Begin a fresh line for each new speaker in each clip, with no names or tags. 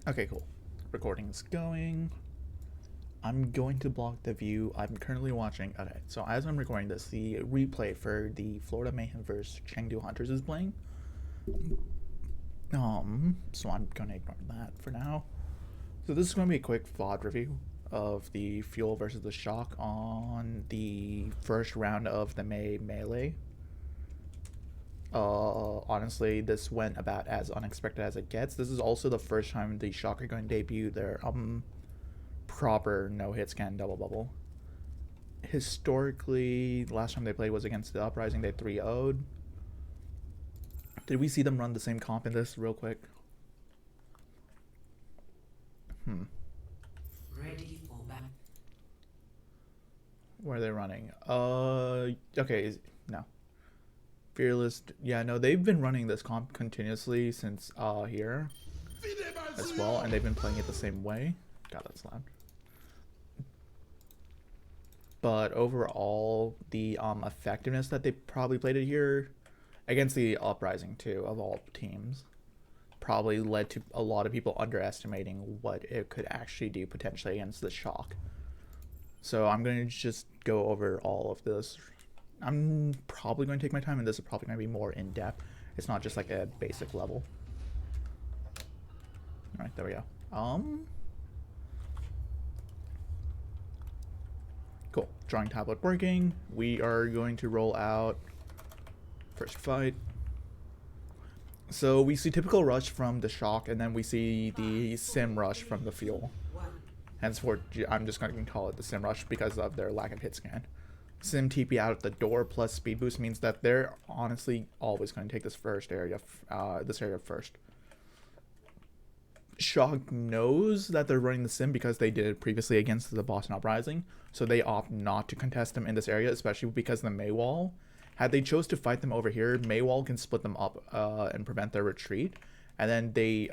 Okay, cool. Recording's going. I'm going to block the view. I'm currently watching. Okay, so as I'm recording this, the replay for the Florida Mayhem vs. Chengdu Hunters is playing. So I'm gonna ignore that for now. So this is gonna be a quick VOD review of the Fuel versus the Shock on the first round of the May Melee. Honestly, this went about as unexpected as it gets. This is also the first time the Shock are going to debut their proper no-hit scan double bubble. Historically, the last time they played was against the Uprising. They 3-0'd. Did we see them run the same comp in this real quick?
Ready for back.
Where are they running? Okay, no. Fearless, yeah, no, they've been running this comp continuously since here as well, and they've been playing it the same way. God, that's loud. But overall, the effectiveness that they probably played it here against the Uprising too, of all teams, probably led to a lot of people underestimating what it could actually do potentially against the Shock. So I'm going to just go over all of this. I'm probably going to take my time, and this is probably going to be more in-depth. It's not just like a basic level. Alright, there we go. Cool. Drawing tablet working. We are going to roll out first fight. So we see typical rush from the Shock, and then we see the sim rush from the Fuel. Henceforth, I'm just going to call it the sim rush because of their lack of hit scan. Sim TP out the door plus speed boost means that they're honestly always going to take this area first. Shock knows that they're running the sim because they did it previously against the Boston Uprising, so they opt not to contest them in this area, especially because of the May wall. Had they chose to fight them over here, May wall can split them up and prevent their retreat, and then they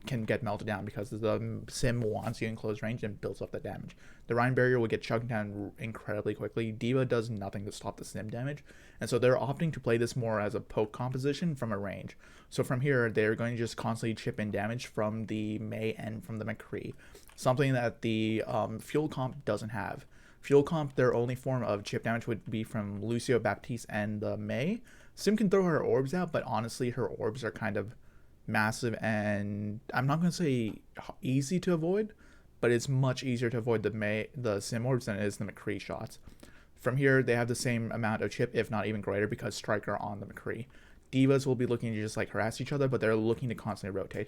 can get melted down because the sim wants you in close range and builds up the damage. The Rhine barrier will get chucked down incredibly quickly. D.Va does nothing to stop the sim damage, and so they're opting to play this more as a poke composition from a range. So from here, they're going to just constantly chip in damage from the May and from the McCree, something that the Fuel comp doesn't have. Fuel comp, their only form of chip damage would be from Lucio Baptiste and the May. Sim can throw her orbs out, but honestly, her orbs are kind of massive, and I'm not going to say easy to avoid, but it's much easier to avoid the sim orbs than it is the McCree shots. From here, they have the same amount of chip, if not even greater, because Striker on the McCree. Divas will be looking to just like harass each other, but they're looking to constantly rotate.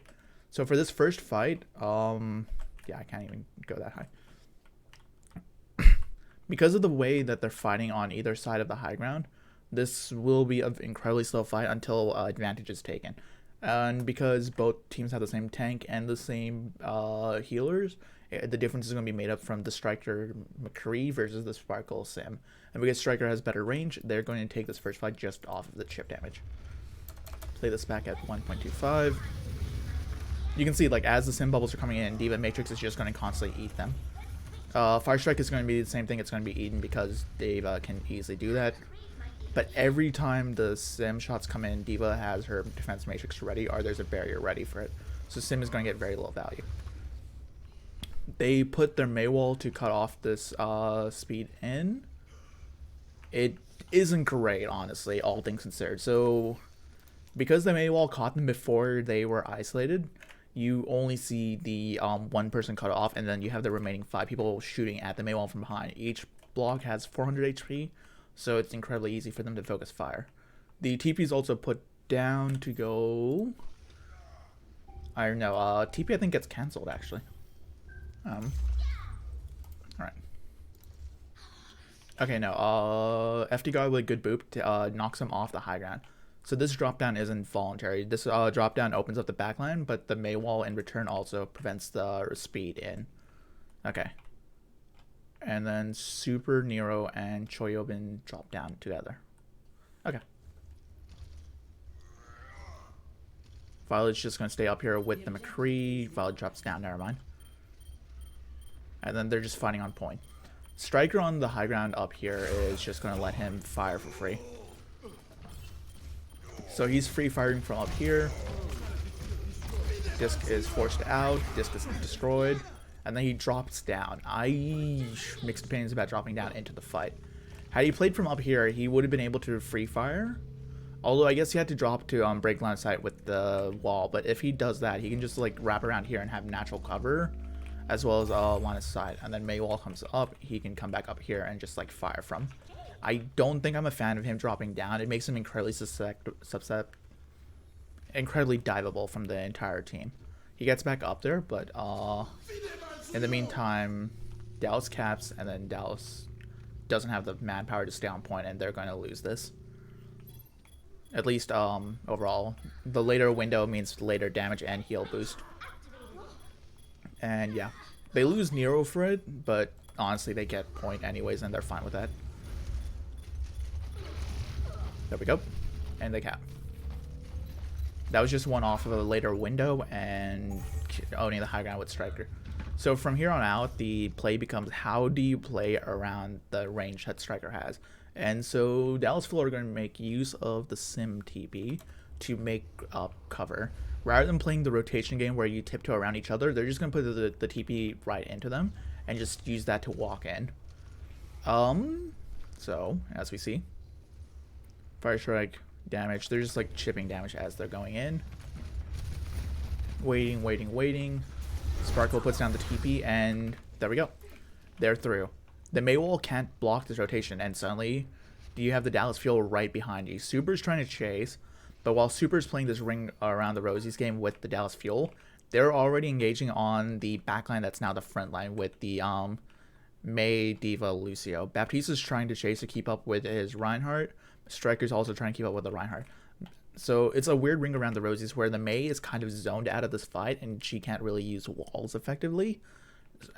So for this first fight, yeah, I can't even go that high. Because of the way that they're fighting on either side of the high ground, this will be an incredibly slow fight until advantage is taken. And because both teams have the same tank and the same healers, the difference is going to be made up from the Striker McCree versus the Sparkle Sim. And because Striker has better range, they're going to take this first fight just off of the chip damage. Play this back at 1.25. You can see, like, as the Sim bubbles are coming in, D.Va Matrix is just going to constantly eat them. Fire Strike is going to be the same thing. It's going to be eaten because D.Va can easily do that. But every time the Sim shots come in, D.Va has her defense matrix ready, or there's a barrier ready for it. So Sim is going to get very low value. They put their May wall to cut off this speed in. It isn't great, honestly, all things considered. So because the May wall caught them before they were isolated, you only see the one person cut off, and then you have the remaining 5 people shooting at the May wall from behind. Each block has 400 HP. So it's incredibly easy for them to focus fire. The TP is also put down to go. I don't know. TP I think gets cancelled actually. All right. Okay, no. FD guard with a good boop knocks him off the high ground. So this drop down isn't voluntary. This drop down opens up the backline, but the May wall in return also prevents the speed in. Okay. And then Super Nero and Choyobin drop down together. Okay. Violet's just going to stay up here with the McCree. Violet drops down, never mind. And then they're just fighting on point. Striker on the high ground up here is just going to let him fire for free. So he's free firing from up here. Disc is forced out. Disc is destroyed. And then he drops down. I mixed opinions about dropping down into the fight. Had he played from up here, he would have been able to free fire. Although I guess he had to drop to break line of sight with the wall. But if he does that, he can just like wrap around here and have natural cover, as well as line of sight. And then Maywall comes up, he can come back up here and just like fire from. I don't think I'm a fan of him dropping down. It makes him incredibly incredibly diveable from the entire team. He gets back up there, but in the meantime, Dallas caps, and then Dallas doesn't have the manpower to stay on point, and they're going to lose this. At least overall. The later window means later damage and heal boost. And yeah, they lose Nero for it, but honestly they get point anyways, and they're fine with that. There we go. And they cap. That was just one off of a later window and owning the high ground with Striker. So from here on out, the play becomes how do you play around the range that Striker has. And so Dallas Full are going to make use of the Sim TP to make up cover. Rather than playing the rotation game where you tiptoe around each other, they're just going to put the TP right into them and just use that to walk in. So, as we see, Fire Strike damage, they're just like chipping damage as they're going in. Waiting. Sparkle puts down the TP, and there we go. They're through. The Maywall can't block this rotation, and suddenly you have the Dallas Fuel right behind you. Super's trying to chase, but while Super's playing this ring around the Rosies game with the Dallas Fuel, they're already engaging on the backline that's now the front line with the May, Diva, Lucio. Baptista's trying to chase to keep up with his Reinhardt. Striker's also trying to keep up with the Reinhardt. So it's a weird ring around the Rosies where the May is kind of zoned out of this fight and she can't really use walls effectively.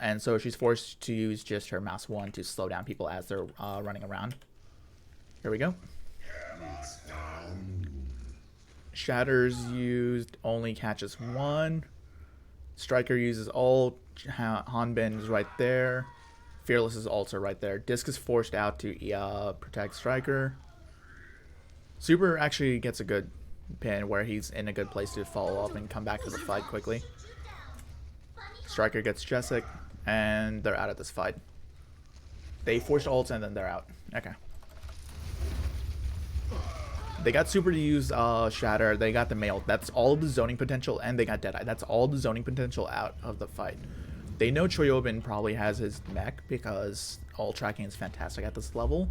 And so she's forced to use just her mouse 1 to slow down people as they're running around. Here we go. Shatter's used, only catches 1. Striker uses ult. Hanbin is right there. Fearless is also right there. Disc is forced out to protect Striker. Super actually gets a good pin where he's in a good place to follow up and come back to the fight quickly. Striker gets Jessic, and they're out of this fight. They forced ults and then they're out. Okay. They got Super to use Shatter. They got the Mail. That's all the zoning potential, and they got Deadeye. That's all the zoning potential out of the fight. They know Choyobin probably has his mech because ult tracking is fantastic at this level.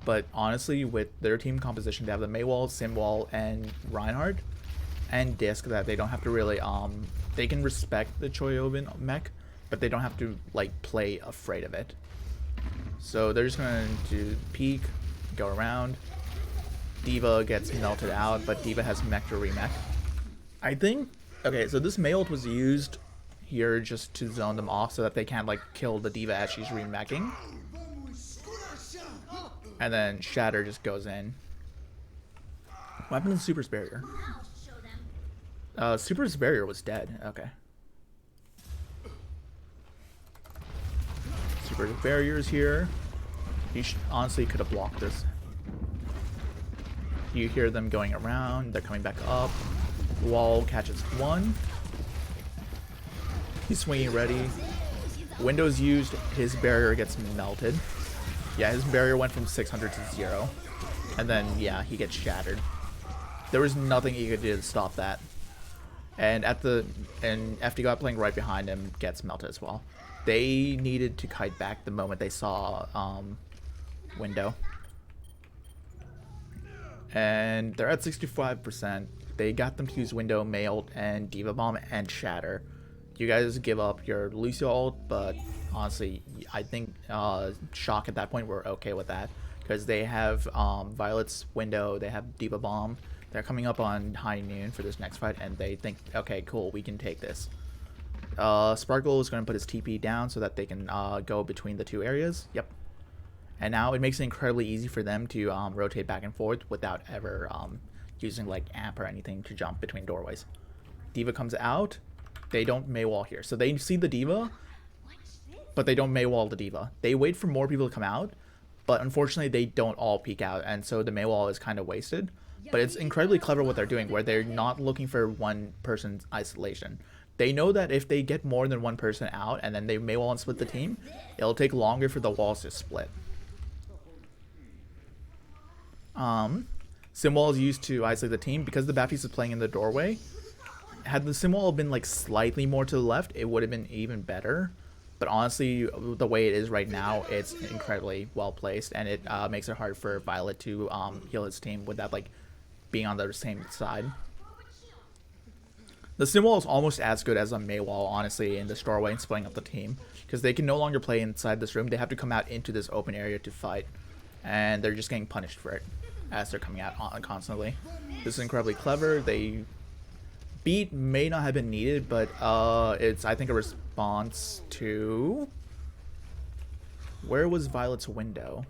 But honestly, with their team composition, they have the Maywall, Simwall, and Reinhardt, and Disc that they don't have to really they can respect the Choyobin mech, but they don't have to like play afraid of it. So they're just going to peek, go around. Diva gets melted out, but Diva has mech to remech. I think, okay, so this May ult was used here just to zone them off so that they can't like kill the Diva as she's remeching. And then Shatter just goes in. What happened to Super's barrier? Super's barrier was dead. Okay. Super's barrier is here. He honestly could have blocked this. You hear them going around. They're coming back up. Wall catches 1. He's swinging ready. Windows used. His barrier gets melted. Yeah, his barrier went from 600 to 0. And then, yeah, he gets shattered. There was nothing he could do to stop that. And FD playing right behind him gets melted as well. They needed to kite back the moment they saw Window. And they're at 65%. They got them to use Window, Mail, and Diva Bomb, and Shatter. You guys give up your Lucio ult, but honestly, I think Shock at that point were okay with that. Because they have Violet's Window, they have Diva Bomb. They're coming up on high noon for this next fight, and they think, okay, cool, we can take this. Sparkle is going to put his TP down so that they can go between the two areas. Yep. And now it makes it incredibly easy for them to rotate back and forth without ever using like amp or anything to jump between doorways. Diva comes out. They don't Maywall here. So they see the Diva, but they don't Maywall the Diva. They wait for more people to come out, but unfortunately they don't all peek out, and so the Maywall is kind of wasted. But it's incredibly clever what they're doing, where they're not looking for one person's isolation. They know that if they get more than one person out and then they may want to split the team, it'll take longer for the walls to split. Simwall is used to isolate the team because the Baptiste is playing in the doorway. Had the Simwall been like slightly more to the left, it would have been even better. But honestly, the way it is right now, it's incredibly well placed, and it makes it hard for Violet to heal his team without like being on the same side. The Simwall is almost as good as a Mei wall, honestly, in this doorway and splitting up the team, because they can no longer play inside this room. They have to come out into this open area to fight, and they're just getting punished for it as they're coming out constantly. This is incredibly clever. They beat may not have been needed, but it's, I think, a response to... Where was Violet's window?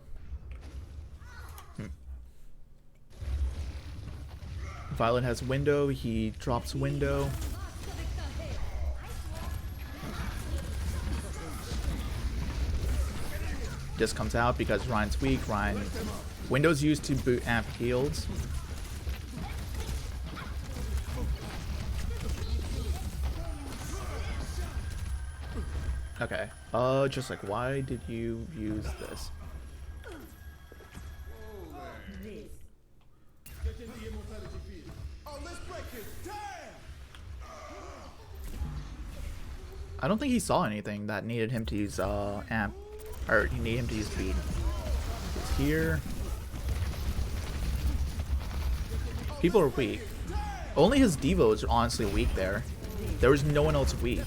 Violet has window, he drops window. Just comes out because Ryan's weak. Window's used to boot amp heals. Okay. Just like, why did you use this? I don't think he saw anything that needed him to use amp, or he needed him to use beat. He's here. People are weak. Only his Devo is honestly weak there. There was no one else weak.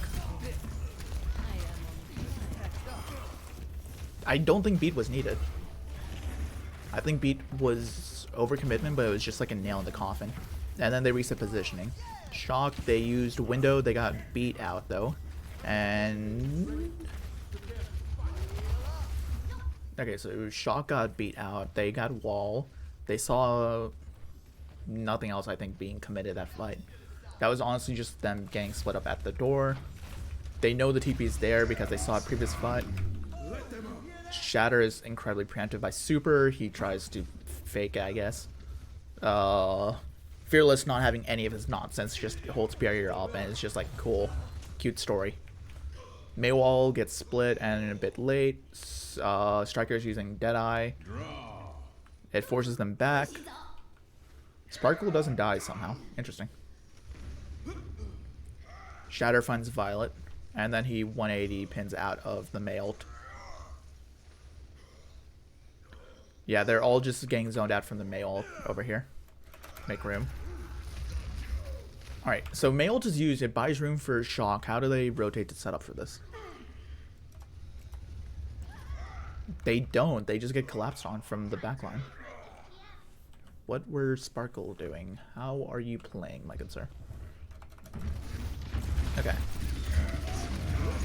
I don't think beat was needed. I think beat was overcommitment, but it was just like a nail in the coffin. And then they reset positioning. Shock, they used window, they got beat out though. And okay, so Shock got beat out, they got wall. They saw nothing else, I think, being committed that fight. That was honestly just them getting split up at the door. They know the TP is there because they saw a previous fight. Shatter is incredibly preemptive by Super. He tries to fake it, I guess. Fearless not having any of his nonsense, just holds barrier up, and it's just like cool, cute story. Maywall gets split and a bit late. Striker's using Deadeye. It forces them back. Sparkle doesn't die somehow. Interesting. Shatter finds Violet, and then he 180 pins out of the Mei ult. Yeah, they're all just getting zoned out from the Mei ult over here. Make room. Alright, so Mei ult is used. It buys room for Shock. How do they rotate to set up for this? They don't. They just get collapsed on from the backline. What were Sparkle doing? How are you playing, my good sir? Okay.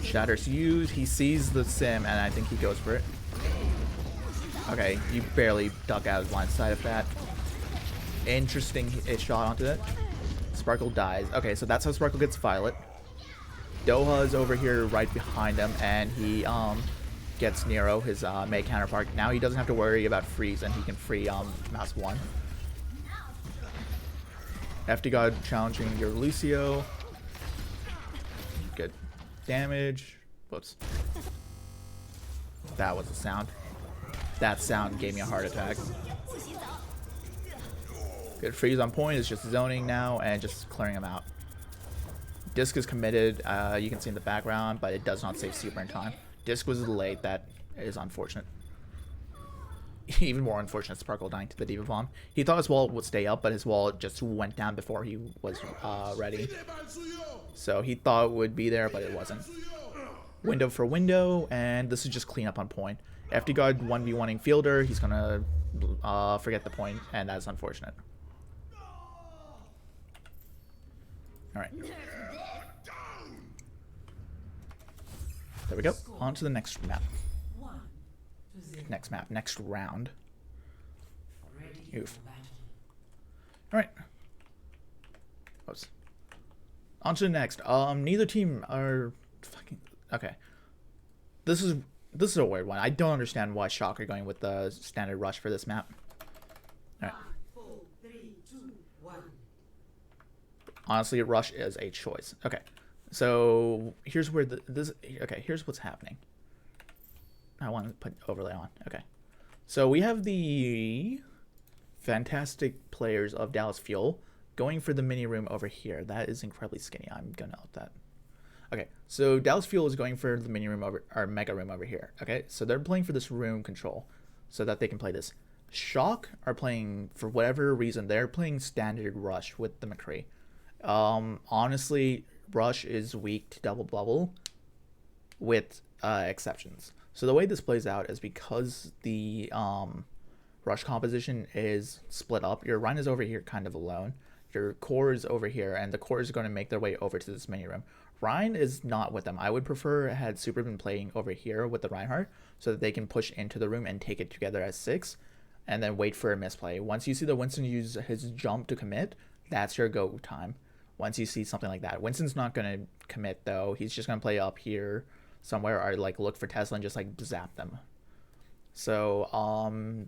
Shatter's used. He sees the sim, and I think he goes for it. Okay, you barely duck out of line side of that. Interesting shot onto it. Sparkle dies. Okay, so that's how Sparkle gets Violet. Doha is over here right behind him, and he gets Nero, his Mei counterpart. Now he doesn't have to worry about freeze, and he can free Mouse 1. FD God challenging your Lucio. Good damage. Whoops. That was a sound. That sound gave me a heart attack. Good freeze on point. It's just zoning now and just clearing him out. Disc is committed. You can see in the background, but it does not save Super in time. Disc was late. That is unfortunate. Even more unfortunate, Sparkle dying to the Diva Bomb. He thought his wall would stay up, but his wall just went down before he was ready. So he thought it would be there, but it wasn't. Window for window, and this is just clean up on point. FD God 1v1ing Fielder. He's gonna forget the point, and that's unfortunate. Alright. There we go. On to the next map. Next map. Next round. Oof. Alright. Oops. On to the next. Neither team are fucking... Okay. This is a weird one. I don't understand why Shock are going with the standard rush for this map. Alright. Honestly, Rush is a choice. Okay, so here's where here's what's happening. I want to put overlay on. Okay, so we have the fantastic players of Dallas Fuel going for the mini room over here. That is incredibly skinny. I'm gonna note that. Okay, so Dallas Fuel is going for the mini room over, or mega room over here. Okay, so they're playing for this room control so that they can play this. Shock are playing, for whatever reason, they're playing standard Rush with the McCree. Honestly, Rush is weak to double bubble with exceptions. So the way this plays out is because the Rush composition is split up. Your Rhine is over here kind of alone. Your core is over here, and the core is going to make their way over to this mini room. Rhine is not with them. I would prefer had Super been playing over here with the Reinhardt so that they can push into the room and take it together as 6 and then wait for a misplay. Once you see the Winston use his jump to commit, that's your go time. Once you see something like that. Winston's not going to commit though. He's just going to play up here somewhere or like look for Tesla and just like zap them. So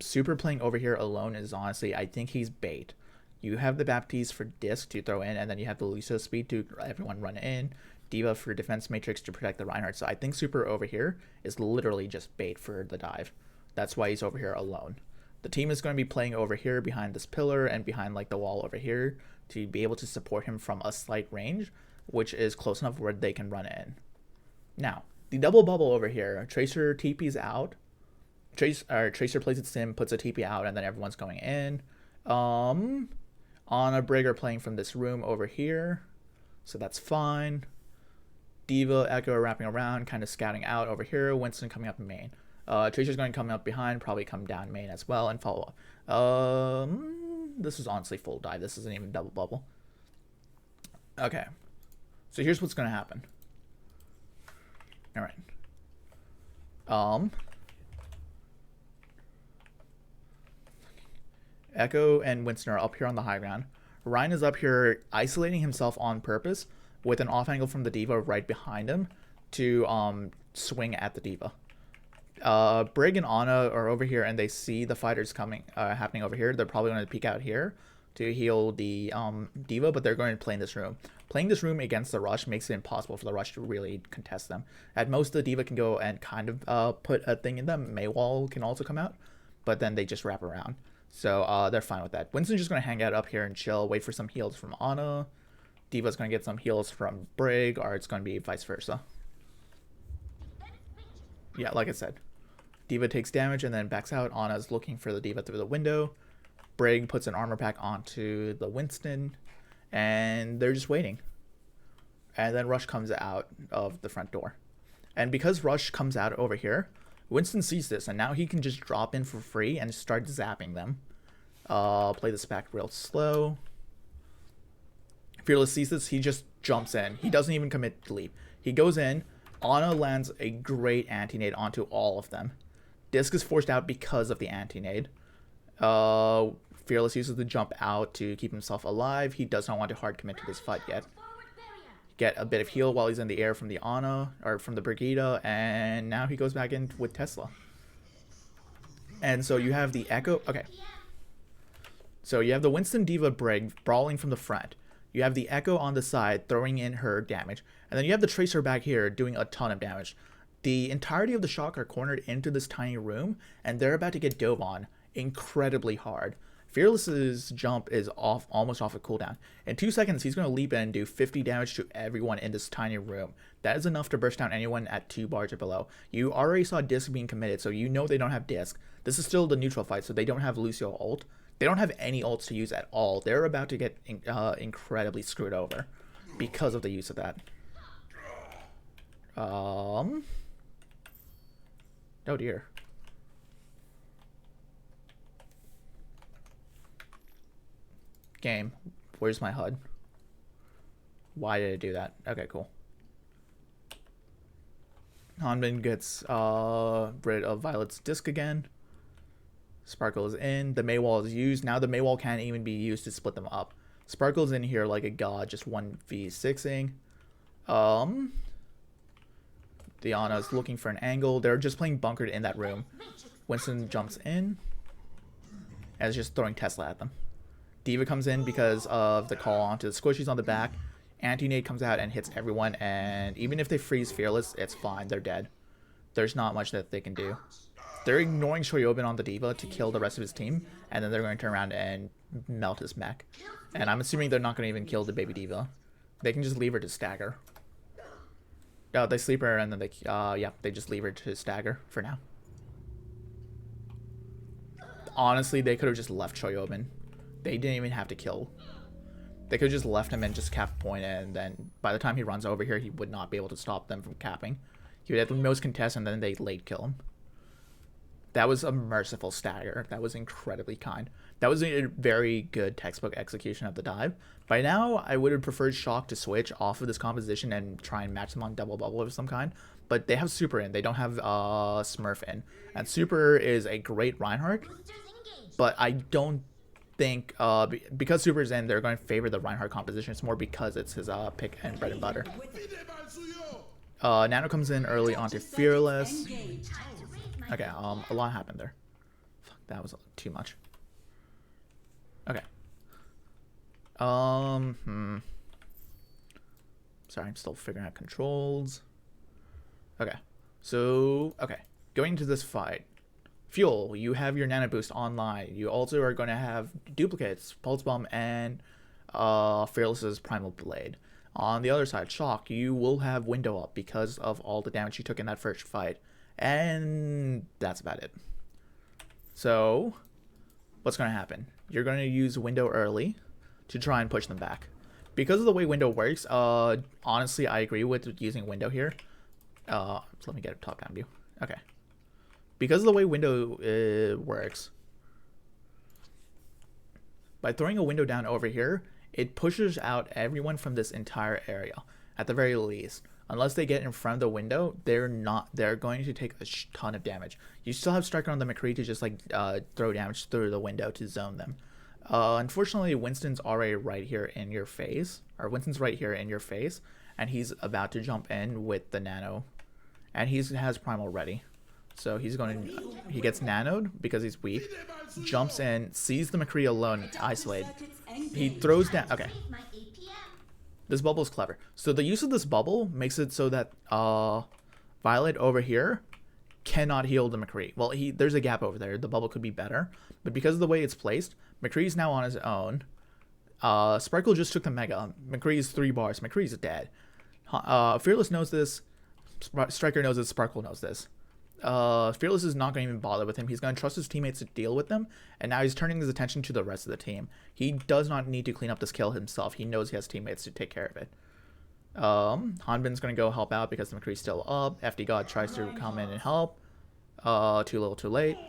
Super playing over here alone is honestly, I think he's bait. You have the Baptiste for disc to throw in, and then you have the Lucio speed to everyone run in. D.Va for defense matrix to protect the Reinhardt. So I think Super over here is literally just bait for the dive. That's why he's over here alone. The team is going to be playing over here behind this pillar and behind like the wall over here to be able to support him from a slight range, which is close enough where they can run in. Now, the double bubble over here, Tracer TP's out. Tracer plays its sim, puts a TP out, and then everyone's going in. Ana Brig are playing from this room over here, so that's fine. D.Va, Echo are wrapping around, kind of scouting out over here. Winston coming up in main. Tracer's going to come up behind, probably come down main as well and follow up. This is honestly full dive. This isn't even double bubble. Okay, so here's what's going to happen. All right. Echo and Winston are up here on the high ground. Ryan is up here isolating himself on purpose with an off angle from the D.Va right behind him to swing at the D.Va. Brig and Ana are over here and they see the fighters coming happening over here. They're probably going to peek out here to heal the D.Va, but they're going to play in this room. Playing this room against the Rush makes it impossible for the Rush to really contest them. At most, the D.Va can go and kind of put a thing in them. Maywall can also come out, but then they just wrap around. So they're fine with that. Winston's just going to hang out up here and chill, wait for some heals from Ana. D.Va's going to get some heals from Brig, or it's going to be vice versa. Yeah, like I said. D.Va takes damage and then backs out. Ana's looking for the D.Va through the window. Brig puts an armor pack onto the Winston, and they're just waiting. And then Rush comes out of the front door. And because Rush comes out over here, Winston sees this, and now he can just drop in for free and start zapping them. Play this back real slow. Fearless sees this, he just jumps in. He doesn't even commit to leap. He goes in. Ana lands a great anti-nade onto all of them. Disc is forced out because of the anti-nade. Fearless uses the jump out to keep himself alive. He does not want to hard commit to this fight yet. Get a bit of heal while he's in the air from the Ana, or from the Brigida, and now he goes back in with Tesla. And so you have the Echo. Okay. So you have the Winston D.Va Brig brawling from the front. You have the Echo on the side throwing in her damage. And then you have the Tracer back here doing a ton of damage. The entirety of the Shock are cornered into this tiny room, and they're about to get dove on incredibly hard. Fearless's jump is almost off a cooldown. In 2 seconds, he's going to leap in and do 50 damage to everyone in this tiny room. That is enough to burst down anyone at 2 bars or below. You already saw Disc being committed, so you know they don't have Disc. This is still the neutral fight, so they don't have Lucio ult. They don't have any ults to use at all. They're about to get incredibly screwed over because of the use of that. Oh dear. Game, where's my HUD? Why did it do that? Okay, cool. Hanbin gets rid of Violet's disc again. Sparkle is in. The Maywall is used. Now the Maywall can't even be used to split them up. Sparkle's in here like a god, just 1v6ing. Diana's looking for an angle. They're just playing bunkered in that room. Winston jumps in and is just throwing Tesla at them. Diva comes in because of the call onto the squishies on the back. Anti-nade comes out and hits everyone, and even if they freeze Fearless, it's fine. They're dead. There's not much that they can do. They're ignoring Shoyobin on the Diva to kill the rest of his team, and then they're going to turn around and melt his mech. And I'm assuming they're not going to even kill the baby Diva. They can just leave her to stagger. They sleep her, and then they just leave her to stagger for now. Honestly, they could have just left Shoyobin. They didn't even have to kill. They could have just left him and just capped point, and then by the time he runs over here, he would not be able to stop them from capping. He would have the most contest, and then they late kill him. That was a merciful stagger. That was incredibly kind. That was a very good textbook execution of the dive. By now, I would have preferred Shock to switch off of this composition and try and match them on double bubble of some kind. But they have Super in. They don't have Smurf in. And Super is a great Reinhardt. But I don't think, because Super's in, they're going to favor the Reinhardt composition. It's more because it's his pick and bread and butter. Nano comes in early onto Fearless. Okay, a lot happened there. Fuck, that was too much. Okay. Sorry, I'm still figuring out controls. Okay. So, going into this fight. Fuel, you have your Nano Boost online. You also are going to have duplicates, Pulse Bomb, and Fearless's Primal Blade. On the other side, Shock, you will have Window up because of all the damage you took in that first fight. And that's about it. So, what's going to happen? You're going to use Window early to try and push them back. Because of the way Window works, honestly, I agree with using Window here. So let me get a top-down view. Okay. Because of the way Window works, by throwing a window down over here, it pushes out everyone from this entire area, at the very least. Unless they get in front of the window, they're going to take a ton of damage. You still have Striker on the McCree to just throw damage through the window to zone them. Unfortunately, Winston's already right here in your face, and he's about to jump in with the Nano, and he has Primal ready. So he gets nanoed because he's weak, jumps in, sees the McCree alone, isolated. He throws down. Okay. This bubble is clever. So the use of this bubble makes it so that Violet over here cannot heal the McCree. Well, there's a gap over there. The bubble could be better. But because of the way it's placed, McCree's now on his own. Sparkle just took the Mega. McCree's 3 bars. McCree's dead. Fearless knows this. Striker knows this. Sparkle knows this. Fearless is not going to even bother with him. He's going to trust his teammates to deal with them, and now he's turning his attention to the rest of the team. He does not need to clean up this kill himself. He knows he has teammates to take care of it. Hanbin's going to go help out because the McCree's still up. FD God tries to come in and help. Too little, too late.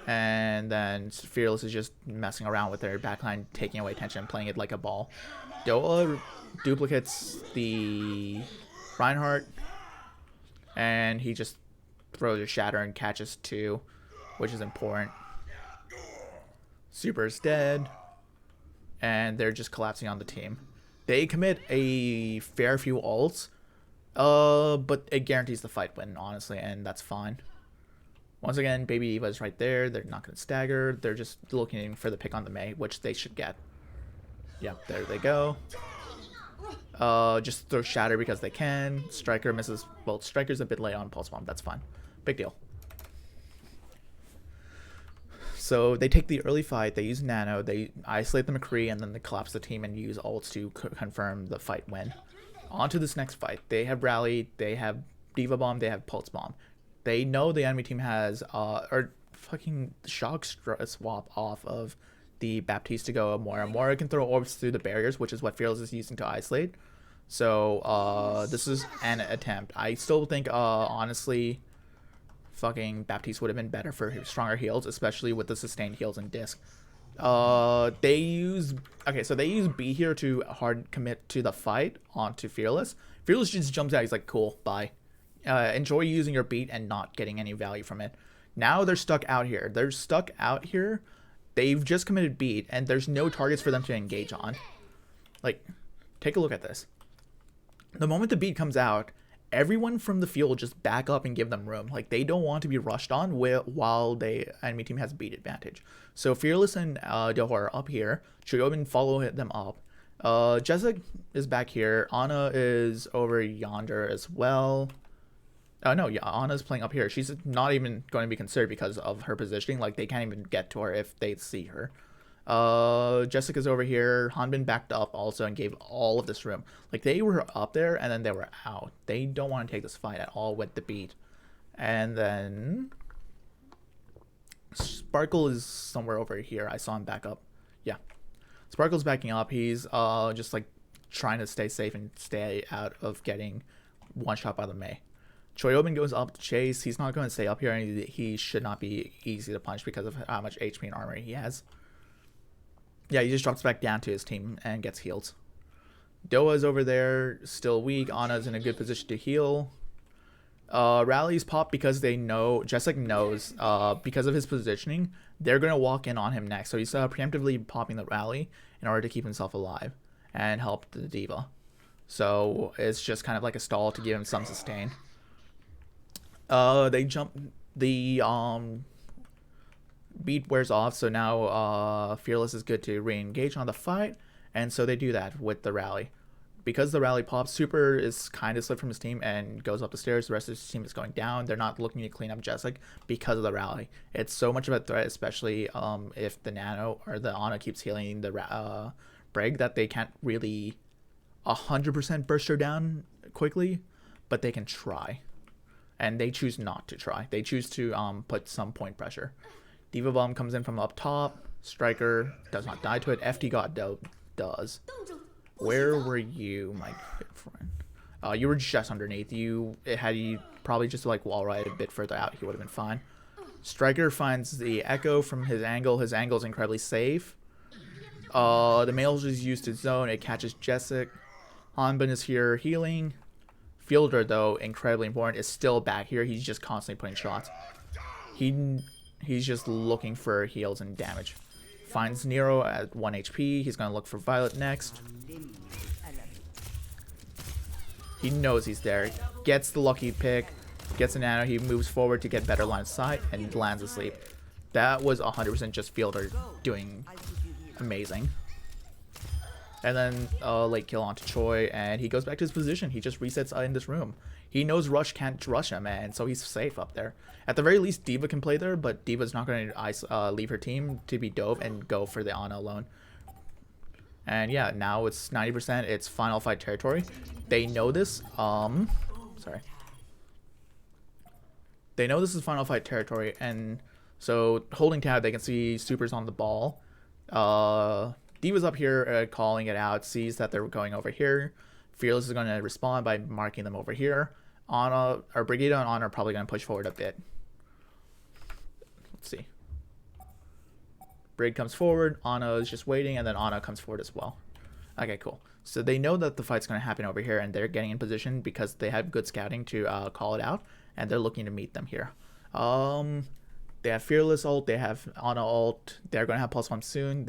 And then Fearless is just messing around with their backline, taking away attention and playing it like a ball. Doa duplicates the Reinhardt, and he just throws a shatter and catches 2, which is important. Super's dead, and they're just collapsing on the team. They commit a fair few ults, but it guarantees the fight win, honestly, and that's fine. Once again, Baby Eva is right there. They're not going to stagger. They're just looking for the pick on the Mei, which they should get. Yep, there they go. Just throw shatter because they can. Striker misses. Well, Striker's a bit late on Pulse Bomb. That's fine. Big deal. So they take the early fight, they use Nano, they isolate the McCree, and then they collapse the team and use ults to confirm the fight win. On to this next fight. They have Rally, they have Diva Bomb, they have Pulse Bomb. They know the enemy team has, or fucking Shock swap off of the Baptiste to go Moira. Moira can throw orbs through the barriers, which is what Fearless is using to isolate. So this is an attempt. I still think, honestly, fucking Baptiste would have been better for stronger heals, especially with the sustained heals and disc. They use B here to hard commit to the fight onto Fearless. Fearless just jumps out. He's like, cool, bye. Enjoy using your beat and not getting any value from it. Now they're stuck out here. They've just committed beat, and there's no targets for them to engage on. Like, take a look at this. The moment the beat comes out, everyone from the field just back up and give them room. Like, they don't want to be rushed on while the enemy team has beat advantage. So Fearless and Doha are up here. Choyobin follow them up. Jessic is back here. Ana is over yonder as well. No, yeah, Anna's playing up here. She's not even going to be considered because of her positioning. Like, they can't even get to her if they see her. Jessica's over here. Hanbin backed up also and gave all of this room. Like, they were up there and then they were out. They don't want to take this fight at all with the beat. And then Sparkle is somewhere over here. I saw him back up. Yeah. Sparkle's backing up. He's just like trying to stay safe and stay out of getting one shot by the Mei. Choyobin goes up to chase. He's not going to stay up here, and he should not be easy to punch because of how much HP and armor he has. Yeah, he just drops back down to his team and gets healed. Doa's over there, still weak. Ana's in a good position to heal. Rallies pop because they know, Jessic knows, because of his positioning, they're going to walk in on him next. So he's preemptively popping the rally in order to keep himself alive and help the D.Va. So it's just kind of like a stall to give him some sustain. They jump, the beat wears off, so now Fearless is good to re-engage on the fight, and so they do that with the rally. Because the rally pops, Super is kind of slipped from his team and goes up the stairs. The rest of his team is going down. They're not looking to clean up Jessic because of the rally. It's so much of a threat, especially if the Nano or the Ana keeps healing the Brig, that they can't really 100% burst her down quickly, but they can try. And they choose not to try. They choose to put some point pressure. D.Va Bomb comes in from up top. Striker does not die to it. FD God does. Where were you, my good friend? You were just underneath. Had you probably just like wall ride a bit further out, he would have been fine. Striker finds the Echo from his angle. His angle is incredibly safe. The Males is used to zone. It catches Jessic. Hanbin is here healing. Fielder, though, incredibly important, is still back here. He's just constantly putting shots. He's just looking for heals and damage. Finds Nero at 1 HP. He's going to look for Violet next. He knows he's there. Gets the lucky pick. Gets a nano. He moves forward to get better line of sight and lands asleep. That was 100% just Fielder doing amazing. And then late kill onto Choi, and he goes back to his position. He just resets in this room. He knows Rush can't rush him, and so he's safe up there. At the very least, D.Va can play there, but D.Va's not going to leave her team to be dove and go for the Ana alone. And yeah, now it's 90%. It's final fight territory. They know this. Sorry. They know this is final fight territory, and so holding tab, they can see Super's on the ball. D.Va's up here calling it out, sees that they're going over here. Fearless is going to respond by marking them over here. Ana, or Brigida and Ana are probably going to push forward a bit. Let's see. Brig comes forward, Ana is just waiting, and then Ana comes forward as well. Okay, cool. So they know that the fight's going to happen over here, and they're getting in position because they have good scouting to call it out, and they're looking to meet them here. They have Fearless ult, they have Ana ult, they're going to have +1 soon.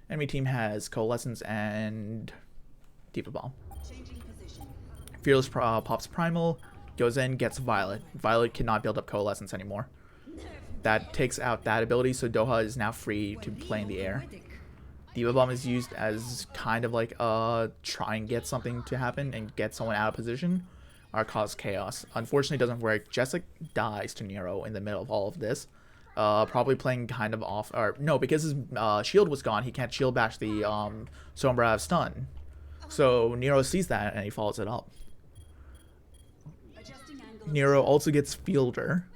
Enemy team has Coalescence and D.Va Bomb. Fearless pops Primal, goes in, gets Violet. Violet cannot build up Coalescence anymore. That takes out that ability, so Doha is now free to play in the air. D.Va Bomb is used as kind of like try and get something to happen and get someone out of position or cause chaos. Unfortunately, it doesn't work. Jessic dies to Nero in the middle of all of this. Probably playing kind of off, or no, because his shield was gone, he can't shield bash the Sombra stun. So Nero sees that and he follows it up. Nero also gets Fielder,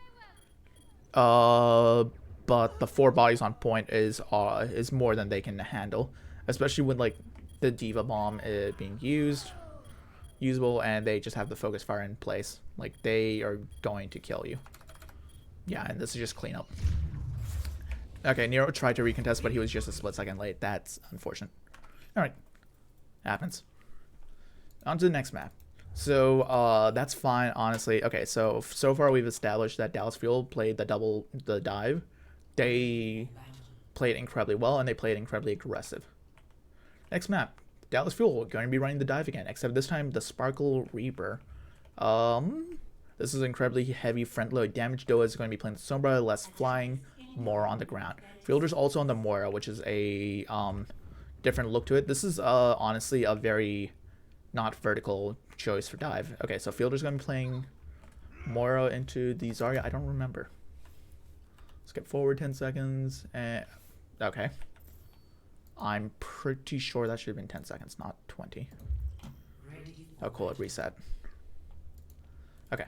but the 4 bodies on point is more than they can handle, especially when like the D.Va Bomb is being usable, and they just have the focus fire in place. Like, they are going to kill you. Yeah, and this is just cleanup. Okay, Nero tried to recontest, but he was just a split second late. That's unfortunate. Alright. Happens. On to the next map. So, that's fine, honestly. Okay, so far we've established that Dallas Fuel played the dive. They played incredibly well, and they played incredibly aggressive. Next map. Dallas Fuel going to be running the dive again, except this time the Sparkle Reaper. This is incredibly heavy front load damage. Doa is going to be playing the Sombra, less flying, more on the ground. Fielder's also on the Moira, which is a different look to it. This is honestly a very not vertical choice for dive. Okay, so Fielder's going to be playing Moira into the Zarya. I don't remember. Skip forward 10 seconds. And okay. I'm pretty sure that should have been 10 seconds, not 20. Oh, cool. It reset. Okay.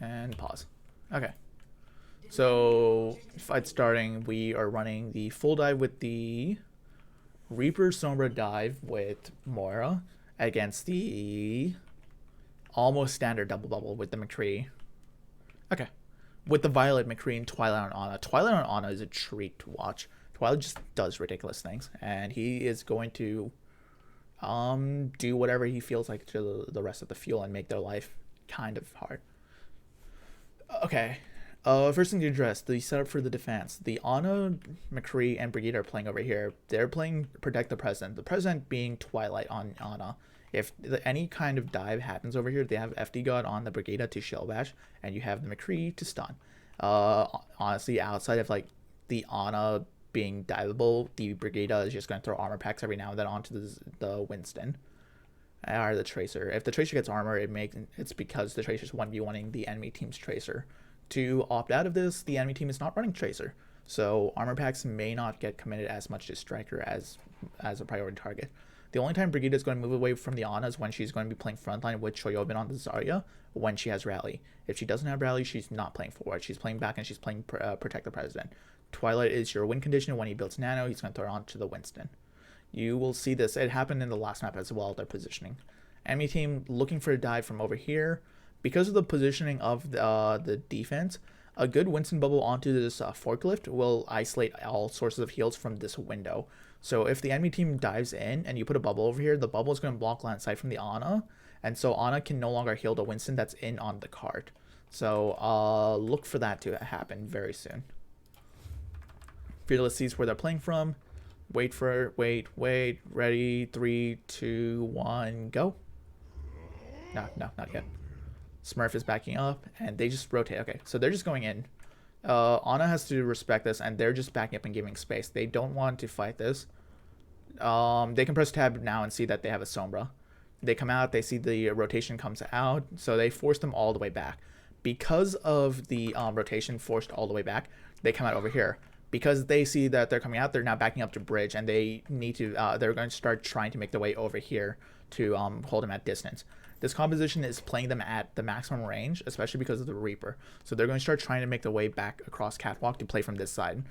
And pause. Okay. So, fight starting. We are running the full dive with the Reaper Sombra dive with Moira against the almost standard double bubble with the McCree. Okay. With the Violet, McCree, and Twilight on Ana. Twilight on Ana is a treat to watch. Twilight just does ridiculous things, and he is going to do whatever he feels like to the rest of the fuel and make their life kind of hard. Okay. First thing to address, the setup for the defense. The Ana, McCree, and Brigitte are playing over here. They're playing Protect the President. The President being Twilight on Ana. If any kind of dive happens over here, they have FD God on the Brigitte to Shell Bash, and you have the McCree to stun. Honestly, outside of like the Ana being diveable, the Brigitte is just going to throw armor packs every now and then onto the Winston or the Tracer. If the Tracer gets armor, it's because the Tracer's 1v1ing the enemy team's Tracer. To opt out of this, the enemy team is not running Tracer, so armor packs may not get committed as much to Striker as a priority target. The only time Brigitte is going to move away from the Ana is when she's going to be playing frontline with Choyobin on the Zarya when she has Rally. If she doesn't have Rally, she's not playing forward. She's playing back and she's playing Protect the President. Twilight is your win condition. When he builds Nano, he's going to throw it onto the Winston. You will see this. It happened in the last map as well, their positioning. Enemy team looking for a dive from over here. Because of the positioning of the defense, a good Winston bubble onto this forklift will isolate all sources of heals from this window. So if the enemy team dives in and you put a bubble over here, the bubble is going to block line of sight from the Ana, and so Ana can no longer heal the Winston that's in on the cart. So look for that to happen very soon. Fearless sees where they're playing from. Wait, ready, 3, 2, 1, go. No, not yet. Smurf is backing up, and they just rotate. Okay, so they're just going in. Ana has to respect this, and they're just backing up and giving space. They don't want to fight this. They can press tab now and see that they have a Sombra. They come out, they see the rotation comes out, so they force them all the way back. Because of the rotation forced all the way back, they come out over here. Because they see that they're coming out, they're now backing up to bridge, and they need to. They're going to start trying to make their way over here to hold them at distance. This composition is playing them at the maximum range, especially because of the Reaper. So they're going to start trying to make their way back across Catwalk to play from this side.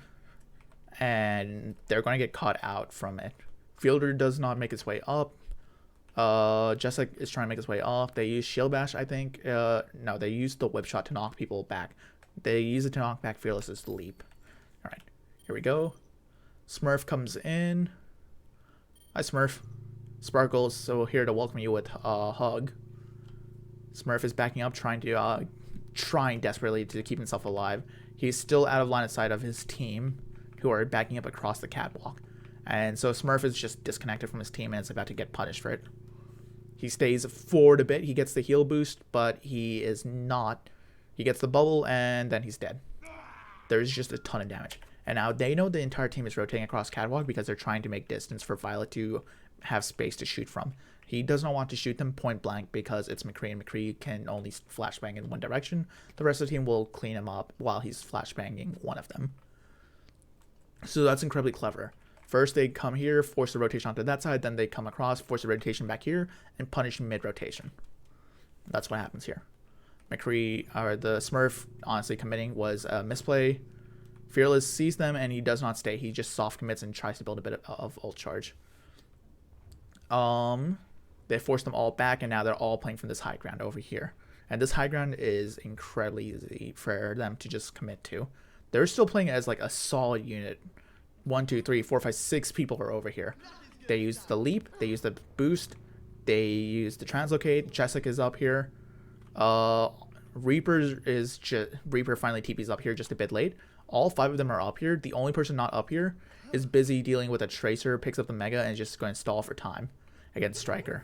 And they're going to get caught out from it. Fielder does not make his way up. Jessica is trying to make his way up. They use Shield Bash, I think. No, they use the Whip Shot to knock people back. They use it to knock back Fearless's leap. Alright, here we go. Smurf comes in. Hi, Smurf. Sparkles, so here to welcome you with a hug. Smurf is backing up, trying desperately to keep himself alive. He's still out of line of sight of his team, who are backing up across the catwalk. And so Smurf is just disconnected from his team and is about to get punished for it. He stays forward a bit. He gets the heal boost, but he is not. He gets the bubble, and then he's dead. There's just a ton of damage. And now they know the entire team is rotating across catwalk because they're trying to make distance for Violet to have space to shoot from. He does not want to shoot them point blank because it's McCree, and McCree can only flashbang in one direction. The rest of the team will clean him up while he's flashbanging one of them. So that's incredibly clever. First they come here, force the rotation onto that side, then they come across, force the rotation back here, and punish mid-rotation. That's what happens here. McCree, or the Smurf, honestly committing was a misplay. Fearless sees them, and he does not stay. He just soft commits and tries to build a bit of ult charge. They forced them all back, and now they're all playing from this high ground over here. And this high ground is incredibly easy for them to just commit to. They're still playing as like a solid unit. 1, 2, 3, 4, 5, 6 people are over here. They use the leap, they use the boost, they use the translocate. Jessica is up here. Reaper finally TP's up here just a bit late. All 5 of them are up here. The only person not up here is busy dealing with a Tracer, picks up the Mega, and is just going to stall for time against Striker.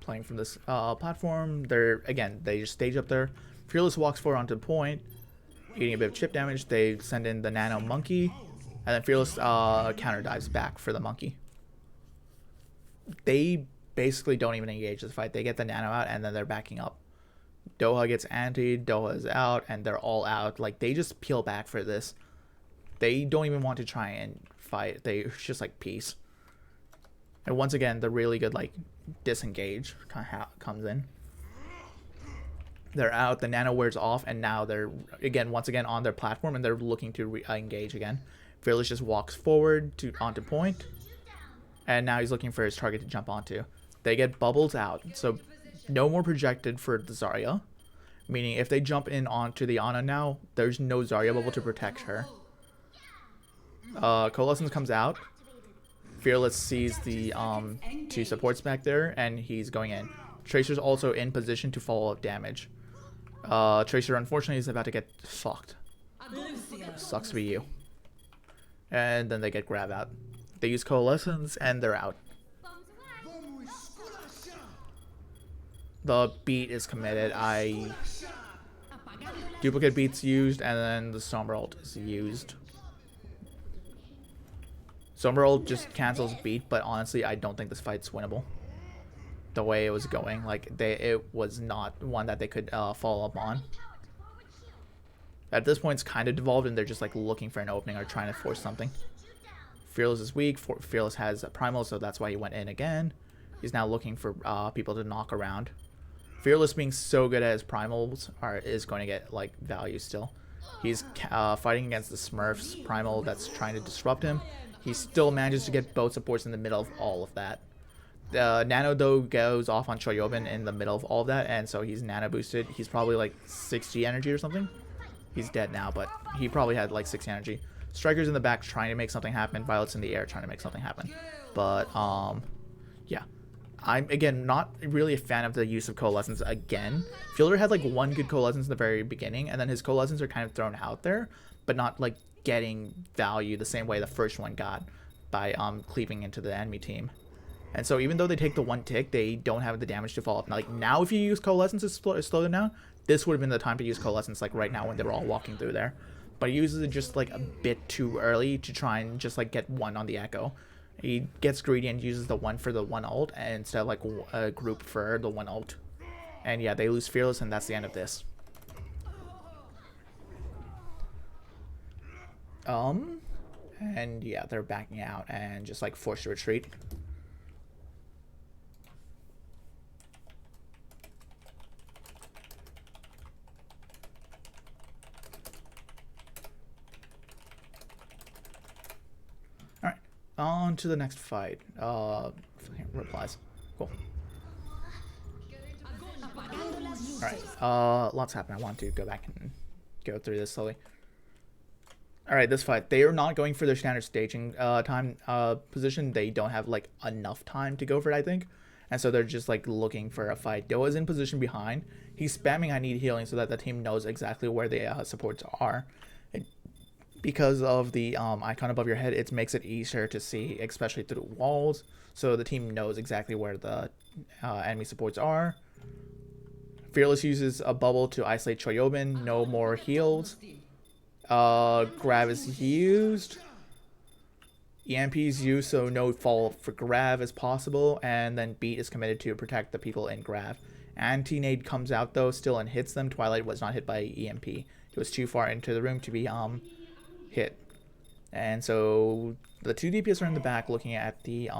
playing from this platform. They just stage up there. Fearless walks forward onto the point, eating a bit of chip damage. They send in the nano monkey, and then Fearless counter dives back for the monkey. They basically don't even engage this fight. They get the nano out, and then they're backing up. Doha gets antied, Doha is out, and they're all out. Like, they just peel back for this. They don't even want to try and fight. They just like peace. And once again, the really good like disengage comes in. They're out, the nano wears off, and now they're once again on their platform, and they're looking to engage again. Fearless just walks forward onto point, and now he's looking for his target to jump onto. They get bubbles out, so no more projected for the Zarya, meaning if they jump in onto the Ana now, there's no Zarya bubble to protect her. Coalescence comes out. Fearless sees the two supports back there, and he's going in. Tracer's also in position to follow up damage. Tracer unfortunately is about to get fucked. Sucks to be you. And then they get grab out. They use Coalescence, and they're out. The beat is committed. Duplicate beat's used, and then the Somersault is used. Somersault just cancels beat, but honestly, I don't think this fight's winnable. The way it was going, like it was not one that they could follow up on. At this point, it's kind of devolved, and they're just like looking for an opening or trying to force something. Fearless is weak. Fearless has a primal, so that's why he went in again. He's now looking for people to knock around. Fearless being so good at his primals is going to get like value still. He's fighting against the Smurfs primal that's trying to disrupt him. He still manages to get both supports in the middle of all of that. Nano though goes off on Choyobin in the middle of all of that, and so he's nano boosted. He's probably like 60 energy or something. He's dead now, but he probably had like 60 energy. Striker's in the back trying to make something happen. Violet's in the air trying to make something happen. But yeah. I'm, again, not really a fan of the use of Coalescence again. Fielder had, like, one good Coalescence in the very beginning, and then his Coalescence are kind of thrown out there, but not, like, getting value the same way the first one got by cleaving into the enemy team. And so even though they take the one tick, they don't have the damage to follow up. Like, now if you use Coalescence to slow them down, this would have been the time to use Coalescence, like, right now when they were all walking through there. But he uses it just, like, a bit too early to try and just, like, get one on the Echo. He gets greedy and uses the one for the one ult instead of like a group for the one ult. And yeah, they lose Fearless, and that's the end of this. And yeah, they're backing out and just like forced to retreat. On to the next fight. Replies. Cool. Alright. Lots happened. I want to go back and go through this slowly. Alright, this fight. They are not going for their standard staging time position. They don't have like enough time to go for it, I think. And so they're just like looking for a fight. Doa's in position behind. He's spamming I need healing so that the team knows exactly where the supports are. Because of the icon above your head, it makes it easier to see, especially through walls, so the team knows exactly where the enemy supports are. Fearless uses a bubble to isolate Choyobin. No more heals. Grab is used. EMP is used, so no follow-up for Grav is possible, and then Beat is committed to protect the people in Grav. Anti-Nade comes out, though, still and hits them. Twilight was not hit by EMP. He was too far into the room to be hit. And so the two DPS are in the back looking at the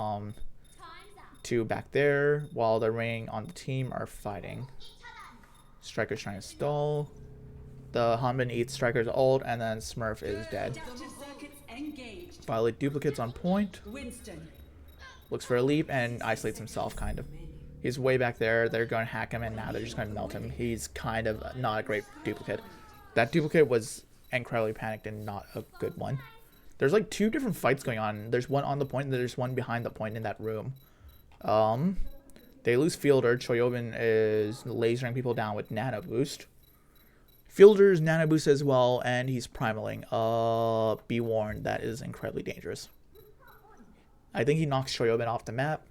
two back there, while the ring on the team are fighting. Striker's trying to stall. The Hanbin eats Striker's ult, and then Smurf is dead. Violet duplicates on point. Looks for a leap and isolates himself, kind of. He's way back there. They're going to hack him, and now they're just going to melt him. He's kind of not a great duplicate. That duplicate was incredibly panicked and not a good one. There's like two different fights going on. There's one on the point and there's one behind the point in that room. They lose Fielder. Choyobin is lasering people down with nano boost. Fielder's nano boost as well, and he's primaling. Be warned, that is incredibly dangerous. I think he knocks Choyobin off the map,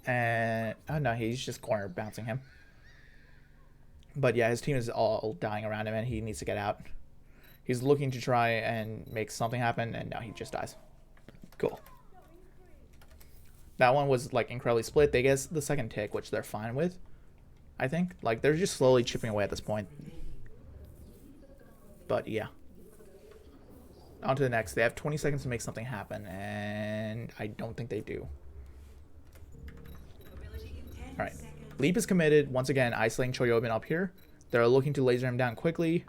And oh no, he's just corner bouncing him. But yeah, his team is all dying around him, and he needs to get out. He's looking to try and make something happen, and now he just dies. Cool. That one was like incredibly split. They get the second tick, which they're fine with. I think like they're just slowly chipping away at this point. But yeah. On to the next. They have 20 seconds to make something happen, and I don't think they do. Alright. Leap is committed. Once again, isolating Choyobin up here. They're looking to laser him down quickly.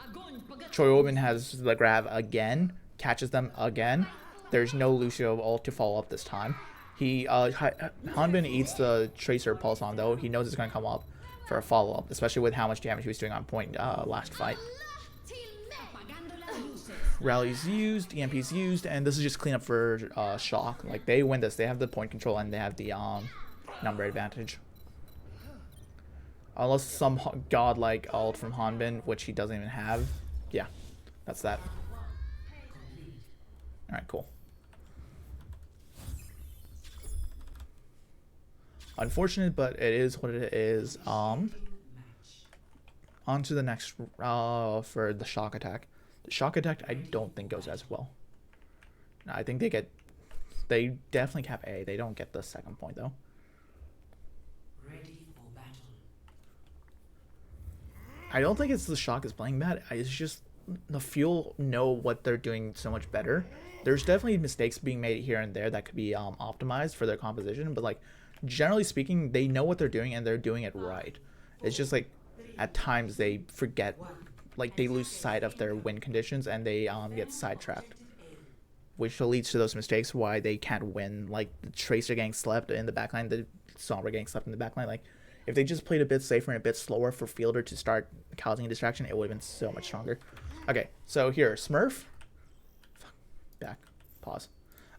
Choyobin has the grab again. Catches them again. There's no Lucio ult to follow up this time. Hanbin eats the Tracer Pulse on though. He knows it's going to come up for a follow-up, especially with how much damage he was doing on point last fight. Rally's used, EMP's used, and this is just cleanup for Shock. Like, they win this. They have the point control and they have the number advantage. Unless some godlike ult from Hanbin, which he doesn't even have. Yeah, that's that. Alright, cool. Unfortunate, but it is what it is. On to the next for the shock attack. The shock attack I don't think goes as well. I think they definitely cap A. They don't get the second point though.
Ready for battle.
I don't think it's the shock is playing bad. It's just the fuel know what they're doing so much better. There's definitely mistakes being made here and there that could be optimized for their composition, but like generally speaking, they know what they're doing and they're doing it right. It's just like at times they forget, like they lose sight of their win conditions and they get sidetracked, which leads to those mistakes why they can't win. Like the Tracer getting slept in the backline, the Sombra getting slept in the backline. Like if they just played a bit safer and a bit slower for Fielder to start causing a distraction, it would have been so much stronger. Okay, so here, Smurf. Back. Pause.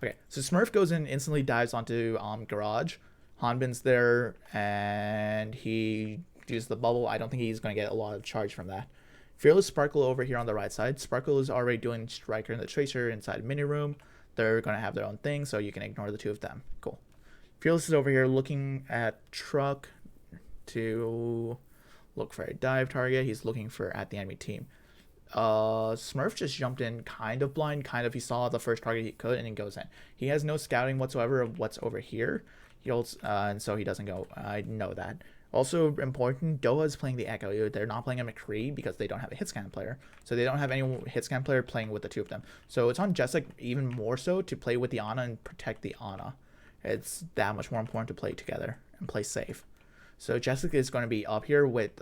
Okay, so Smurf goes in, instantly dives onto Garage. Hanbin's there, and he uses the bubble. I don't think he's going to get a lot of charge from that. Fearless Sparkle over here on the right side. Sparkle is already doing Striker and the Tracer inside mini room. They're going to have their own thing, so you can ignore the two of them. Cool. Fearless is over here looking at Truck to look for a dive target. He's looking for at the enemy team. Smurf just jumped in kind of blind, kind of he saw the first target he could and he goes in. He has no scouting whatsoever of what's over here. And so he doesn't go. I know that. Also important, Doha's playing the Echo. They're not playing a McCree because they don't have a hit scan player. So they don't have any hit scan player playing with the two of them. So it's on Jessic even more so to play with the Ana and protect the Ana. It's that much more important to play together and play safe. So Jessica is going to be up here with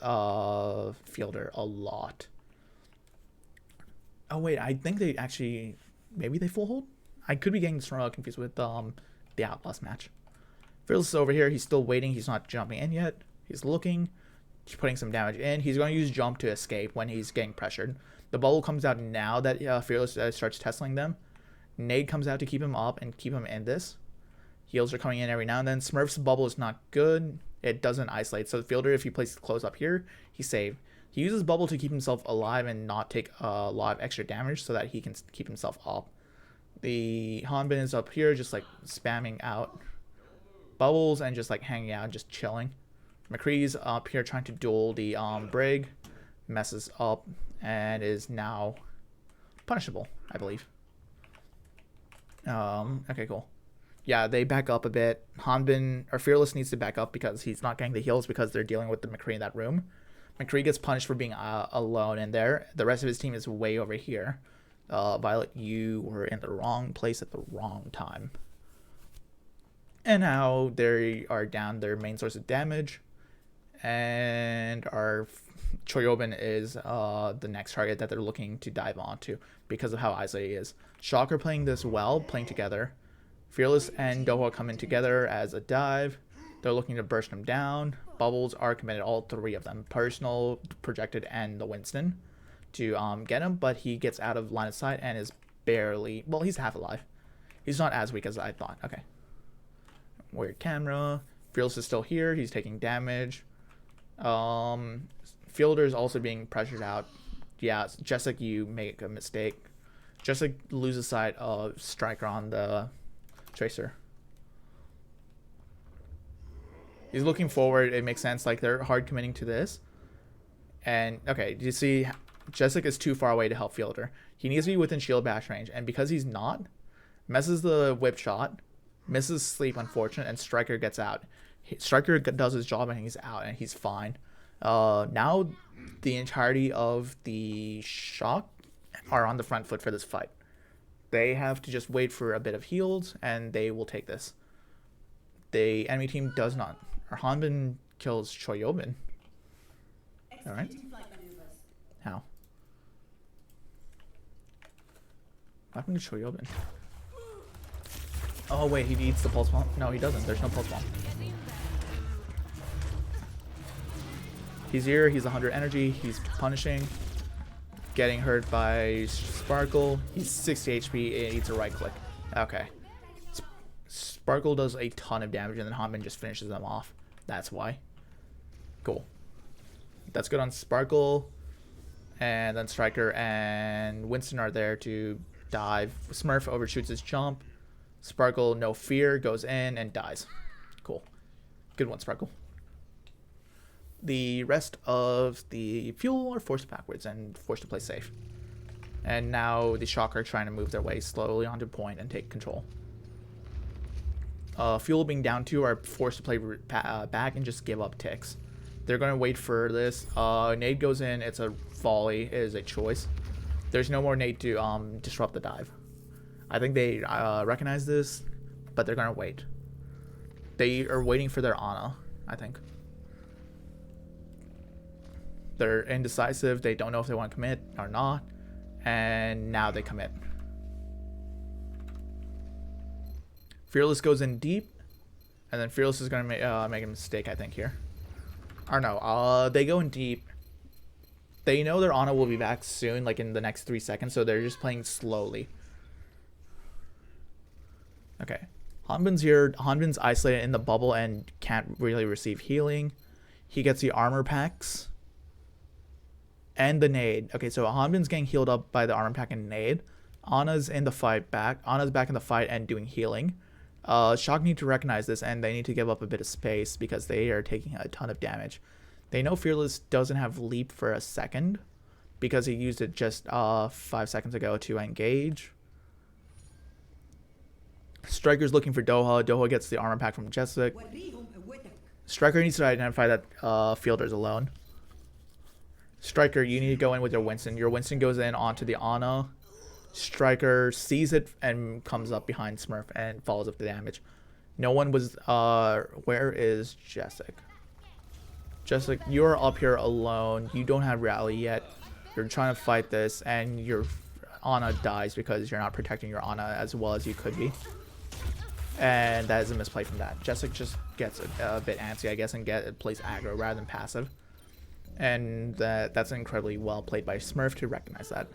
Fielder a lot. Oh wait, I think they actually, maybe they full hold? I could be getting confused with the Outlast match. Fearless is over here. He's still waiting. He's not jumping in yet. He's looking. He's putting some damage in. He's going to use jump to escape when he's getting pressured. The bubble comes out now that Fearless starts testing them. Nade comes out to keep him up and keep him in this. Heals are coming in every now and then. Smurf's bubble is not good. It doesn't isolate. So the Fielder, if he places close up here, he's safe. He uses bubble to keep himself alive and not take a lot of extra damage so that he can keep himself up. The Hanbin is up here just like spamming out bubbles and just like hanging out, just chilling. McCree's up here trying to duel the Brig, messes up and is now punishable, I believe. Okay, cool. Yeah, they back up a bit. Hanbin or Fearless needs to back up because he's not getting the heals because they're dealing with the McCree in that room. McCree gets punished for being alone in there. The rest of his team is way over here. Violet, you were in the wrong place at the wrong time. And now they are down their main source of damage. And our Choyobin is the next target that they're looking to dive onto because of how isolated he is. Shocker playing this well, playing together. Fearless and Doha come in together as a dive. They're looking to burst him down. Bubbles are committed, all three of them. Personal, projected, and the Winston to get him. But he gets out of line of sight and is barely... Well, he's half alive. He's not as weak as I thought. Okay. Weird camera. Fearless is still here. He's taking damage. Fielder is also being pressured out. Yeah, Jessic, you make a mistake. Jessic loses sight of Striker on the Tracer. He's looking forward. It makes sense. Like, they're hard committing to this. And, okay, do you see? Jessic is too far away to help Fielder. He needs to be within shield bash range. And because he's not, messes the whip shot, misses sleep, unfortunate, and Striker gets out. Striker does his job and he's out and he's fine. Now the entirety of the shock are on the front foot for this fight. They have to just wait for a bit of heals and they will take this. The enemy team does not. Hanbin kills Choyobin. Alright. How? What happened to Choyobin? Oh wait, he eats the pulse bomb? No, he doesn't. There's no pulse bomb. He's here. He's 100 energy. He's punishing. Getting hurt by Sparkle. He's 60 HP. It needs a right click. Okay. Sparkle does a ton of damage and then Hanbin just finishes them off. That's why. Cool. That's good on Sparkle. And then Striker and Winston are there to dive. Smurf overshoots his jump. Sparkle, no fear, goes in and dies. Cool. Good one, Sparkle. The rest of the fuel are forced backwards and forced to play safe. And now the Shock are trying to move their way slowly onto point and take control. Fuel being down 2 are forced to play back and just give up ticks. They're going to wait for this. Nade goes in. It's a volley. It is a choice. There's no more nade to disrupt the dive. I think they recognize this, but they're going to wait. They are waiting for their Ana, I think. They're indecisive. They don't know if they want to commit or not. And now they commit. Fearless goes in deep. And then Fearless is going to make a mistake, I think, here. Or no, they go in deep. They know their Ana will be back soon, like in the next 3 seconds. So they're just playing slowly. Okay. Hanbin's here. Hanbin's isolated in the bubble and can't really receive healing. He gets the armor packs. And the nade. Okay, so Hanbin's getting healed up by the armor pack and nade. Ana's in the fight back. Ana's back in the fight and doing healing. Shock need to recognize this and they need to give up a bit of space because they are taking a ton of damage. They know Fearless doesn't have leap for a second because he used it just 5 seconds ago to engage. Striker's looking for Doha. Doha gets the armor pack from Jessic. Striker needs to identify that Fielder's alone. Striker, you need to go in with your Winston. Your Winston goes in onto the Ana. Striker sees it and comes up behind Smurf and follows up the damage. No one was... where is Jessic? Jessic, you're up here alone. You don't have rally yet. You're trying to fight this and your Ana dies because you're not protecting your Ana as well as you could be. And that is a misplay from that. Jessic just gets a bit antsy, I guess, and plays aggro rather than passive. And that's incredibly well played by Smurf to recognize that.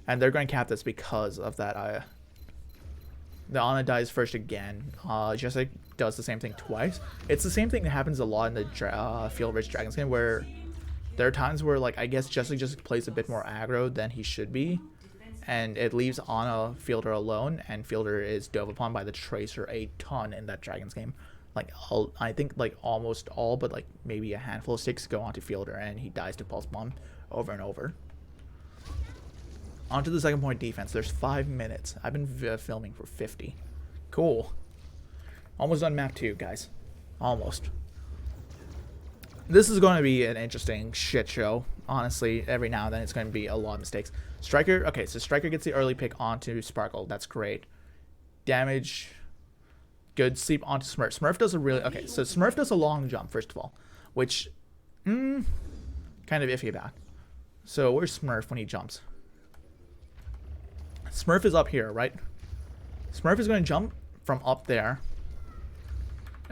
And they're going to cap this because of that. The Ana dies first again. Jessic does the same thing twice. It's the same thing that happens a lot in the Field Rich Dragons game where there are times where, like, I guess Jessic just plays a bit more aggro than he should be. And it leaves Ana Fielder alone, and Fielder is dove upon by the Tracer a ton in that Dragons game. Like, I think, like, almost all, but, like, maybe a handful of sticks go onto Fielder, and he dies to Pulse Bomb over and over. Onto the second point defense. There's 5 minutes. I've been filming for 50. Cool. Almost done map 2, guys. Almost. This is going to be an interesting shit show. Honestly, every now and then it's going to be a lot of mistakes. Striker, okay, so Striker gets the early pick onto Sparkle. That's great. Damage... Good sleep onto Smurf. Smurf does a really... Okay, so Smurf does a long jump, first of all. Which... kind of iffy about. So, where's Smurf when he jumps? Smurf is up here, right? Smurf is going to jump from up there.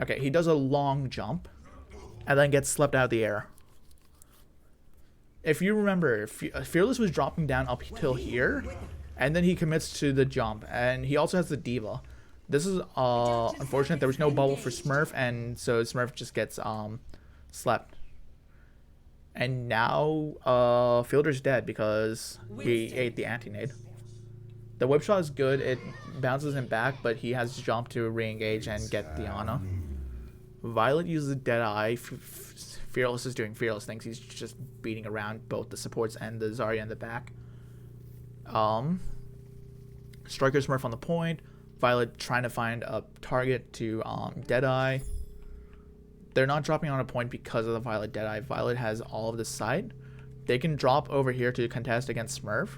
Okay, he does a long jump. And then gets swept out of the air. If you remember, Fearless was dropping down up till here. And then he commits to the jump. And he also has the Diva. This is unfortunate. There was no bubble for Smurf, and so Smurf just gets slept. And now Fielder's dead because we ate the anti-nade. The whip shot is good. It bounces him back, but he has to jump to re-engage and get the Ana. Violet uses Deadeye. Fearless is doing Fearless things. He's just beating around both the supports and the Zarya in the back. Striker Smurf on the point. Violet trying to find a target to Deadeye. They're not dropping on a point because of the Violet Deadeye. Violet has all of the side. They can drop over here to contest against Smurf,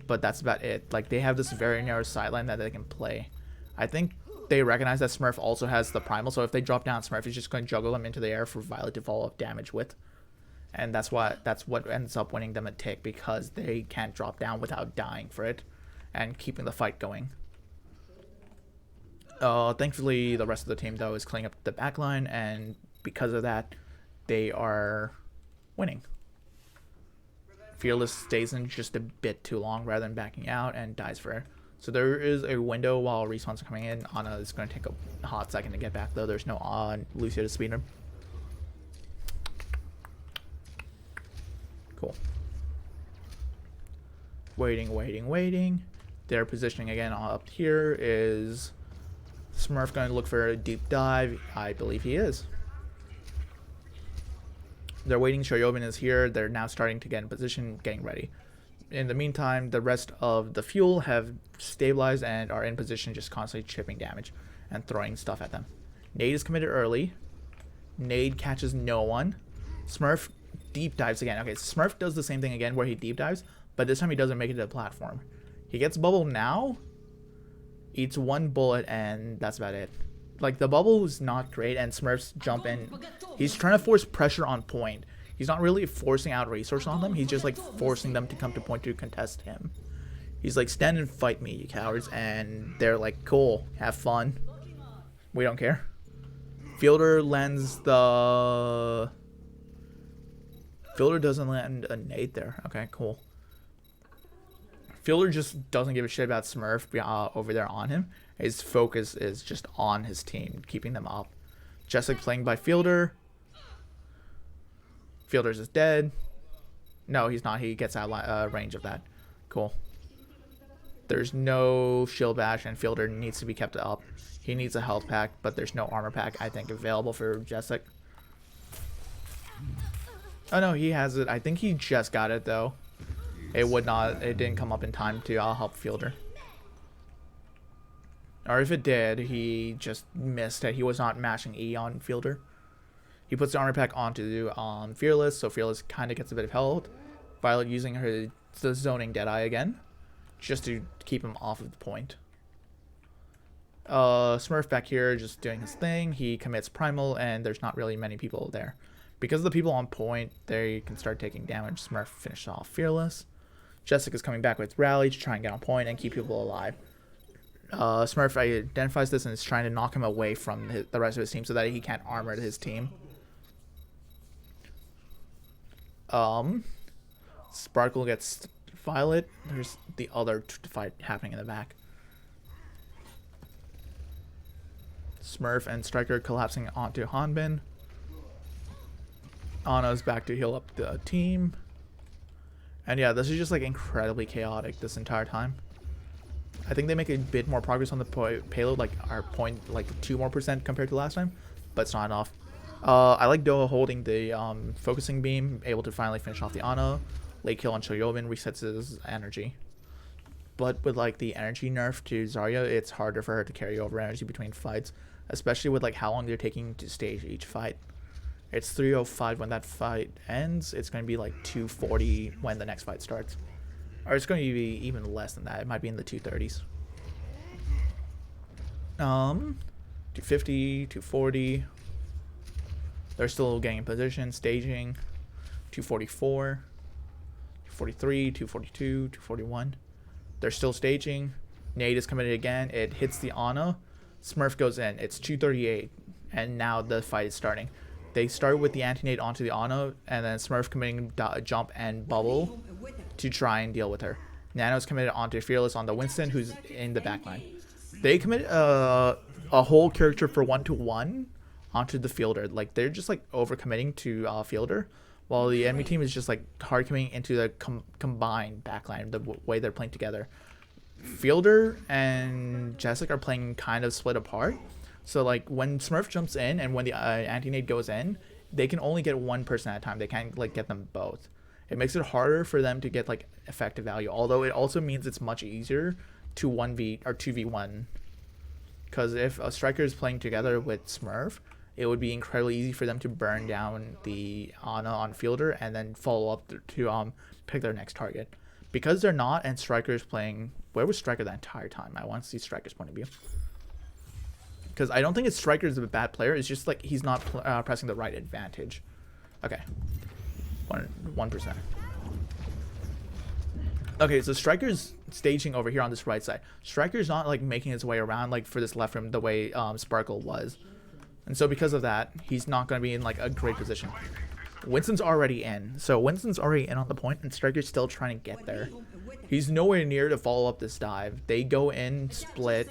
but that's about it. Like, they have this very narrow sideline that they can play. I think they recognize that Smurf also has the primal, so if they drop down, Smurf is just going to juggle them into the air for Violet to follow up damage with. And that's what ends up winning them a tick, because they can't drop down without dying for it and keeping the fight going. Thankfully, the rest of the team, though, is cleaning up the backline, and because of that, they are winning. Fearless stays in just a bit too long rather than backing out and dies for it. So there is a window while respawns are coming in. Ana is going to take a hot second to get back, though. There's no Lucio to speed him. Cool. Waiting. Their positioning again up here is Smurf going to look for a deep dive. I believe he is. They're waiting. Shoryobin is here. They're now starting to get in position, getting ready. In the meantime, the rest of the fuel have stabilized and are in position, just constantly chipping damage and throwing stuff at them. Nade is committed early. Nade catches no one. Smurf deep dives again. Okay, Smurf does the same thing again where he deep dives, but this time he doesn't make it to the platform. He gets bubble now, eats one bullet, and that's about it. Like, the bubble is not great, and Smurfs jump in. He's trying to force pressure on point. He's not really forcing out resource on them. He's just, like, forcing them to come to point to contest him. He's like, stand and fight me, you cowards. And they're like, cool, have fun. We don't care. Fielder lands the... Fielder doesn't land a nade there. Okay, cool. Fielder just doesn't give a shit about Smurf over there on him. His focus is just on his team, keeping them up. Jessic playing by Fielder. Fielders is dead. No, he's not. He gets out range of that. Cool. There's no shield bash, and Fielder needs to be kept up. He needs a health pack, but there's no armor pack, I think, available for Jessic. Oh, no, he has it. I think he just got it, though. It didn't come up in time to help Fielder. Or if it did, he just missed it. He was not mashing E on Fielder. He puts the armor pack onto Fearless, so Fearless kind of gets a bit of health. Violet using the zoning Deadeye again, just to keep him off of the point. Smurf back here just doing his thing. He commits Primal, and there's not really many people there. Because of the people on point, they can start taking damage. Smurf finishes off Fearless. Jessica's coming back with Rally to try and get on point and keep people alive. Smurf identifies this and is trying to knock him away from the rest of his team so that he can't armor his team. Sparkle gets Violet. There's the other fight happening in the back. Smurf and Striker collapsing onto Hanbin. Ana's back to heal up the team. And yeah, this is just like incredibly chaotic this entire time. I think they make a bit more progress on the payload, like our point, like 2% more compared to last time, but it's not enough. I like Doha holding the focusing beam, able to finally finish off the Ana. Late kill on Shoryobin resets his energy. But with like the energy nerf to Zarya, it's harder for her to carry over energy between fights, especially with like how long they're taking to stage each fight. It's 3:05 when that fight ends. It's going to be like 2:40 when the next fight starts. Or it's going to be even less than that. It might be in the 2:30s. 250, 240. They're still getting in position, staging. 244, 243, 242, 241. They're still staging. Nade is committed again. It hits the Ana. Smurf goes in. It's 238, and now the fight is starting. They start with the anti-nade onto the Ana, and then Smurf committing jump and bubble to try and deal with her. Nano's committed onto Fearless on the Winston, who's in the backline. They commit a whole character for 1-to-1 onto the Fielder. Like, they're just like overcommitting to Fielder, while the enemy team is just like hard committing into the combined backline, the way they're playing together. Fielder and Jessica are playing kind of split apart. So like when Smurf jumps in and when the anti-nade goes in, they can only get one person at a time. They can't like get them both. It makes it harder for them to get like effective value. Although it also means it's much easier to 1v or 2v1. Because if a striker is playing together with Smurf, it would be incredibly easy for them to burn down the Ana on fielder and then follow up to pick their next target. Because they're not, and Striker's playing... Where was Striker that entire time? I want to see Striker's point of view. Because I don't think it's Striker's a bad player. It's just like he's not pressing the right advantage. Okay. 1%. Okay, so Striker's staging over here on this right side. Striker's not like making his way around like for this left room the way Sparkle was. And so because of that, he's not going to be in like a great position. Winston's already in. So Winston's already in on the point, and Striker's still trying to get there. He's nowhere near to follow up this dive. They go in, split,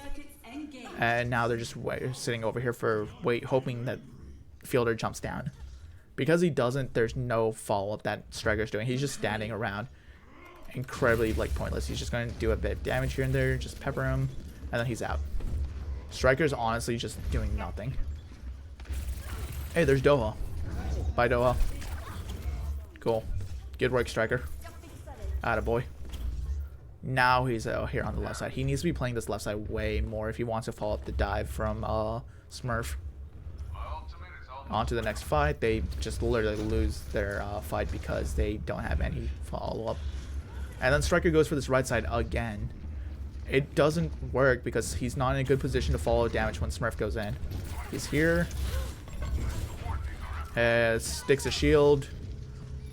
and now they're just sitting over here for hoping that Fielder jumps down. Because he doesn't, there's no follow-up that Striker's doing. He's just standing around. Incredibly like pointless. He's just going to do a bit of damage here and there, just pepper him, and then he's out. Striker's honestly just doing nothing. Hey, there's Doha. Bye, Doha. Cool. Good work, Striker. Attaboy. Now he's out here on the left side. He needs to be playing this left side way more if he wants to follow up the dive from Smurf. On to the next fight. They just literally lose their fight because they don't have any follow-up. And then Striker goes for this right side again. It doesn't work because he's not in a good position to follow damage when Smurf goes in. He's here. Sticks a shield.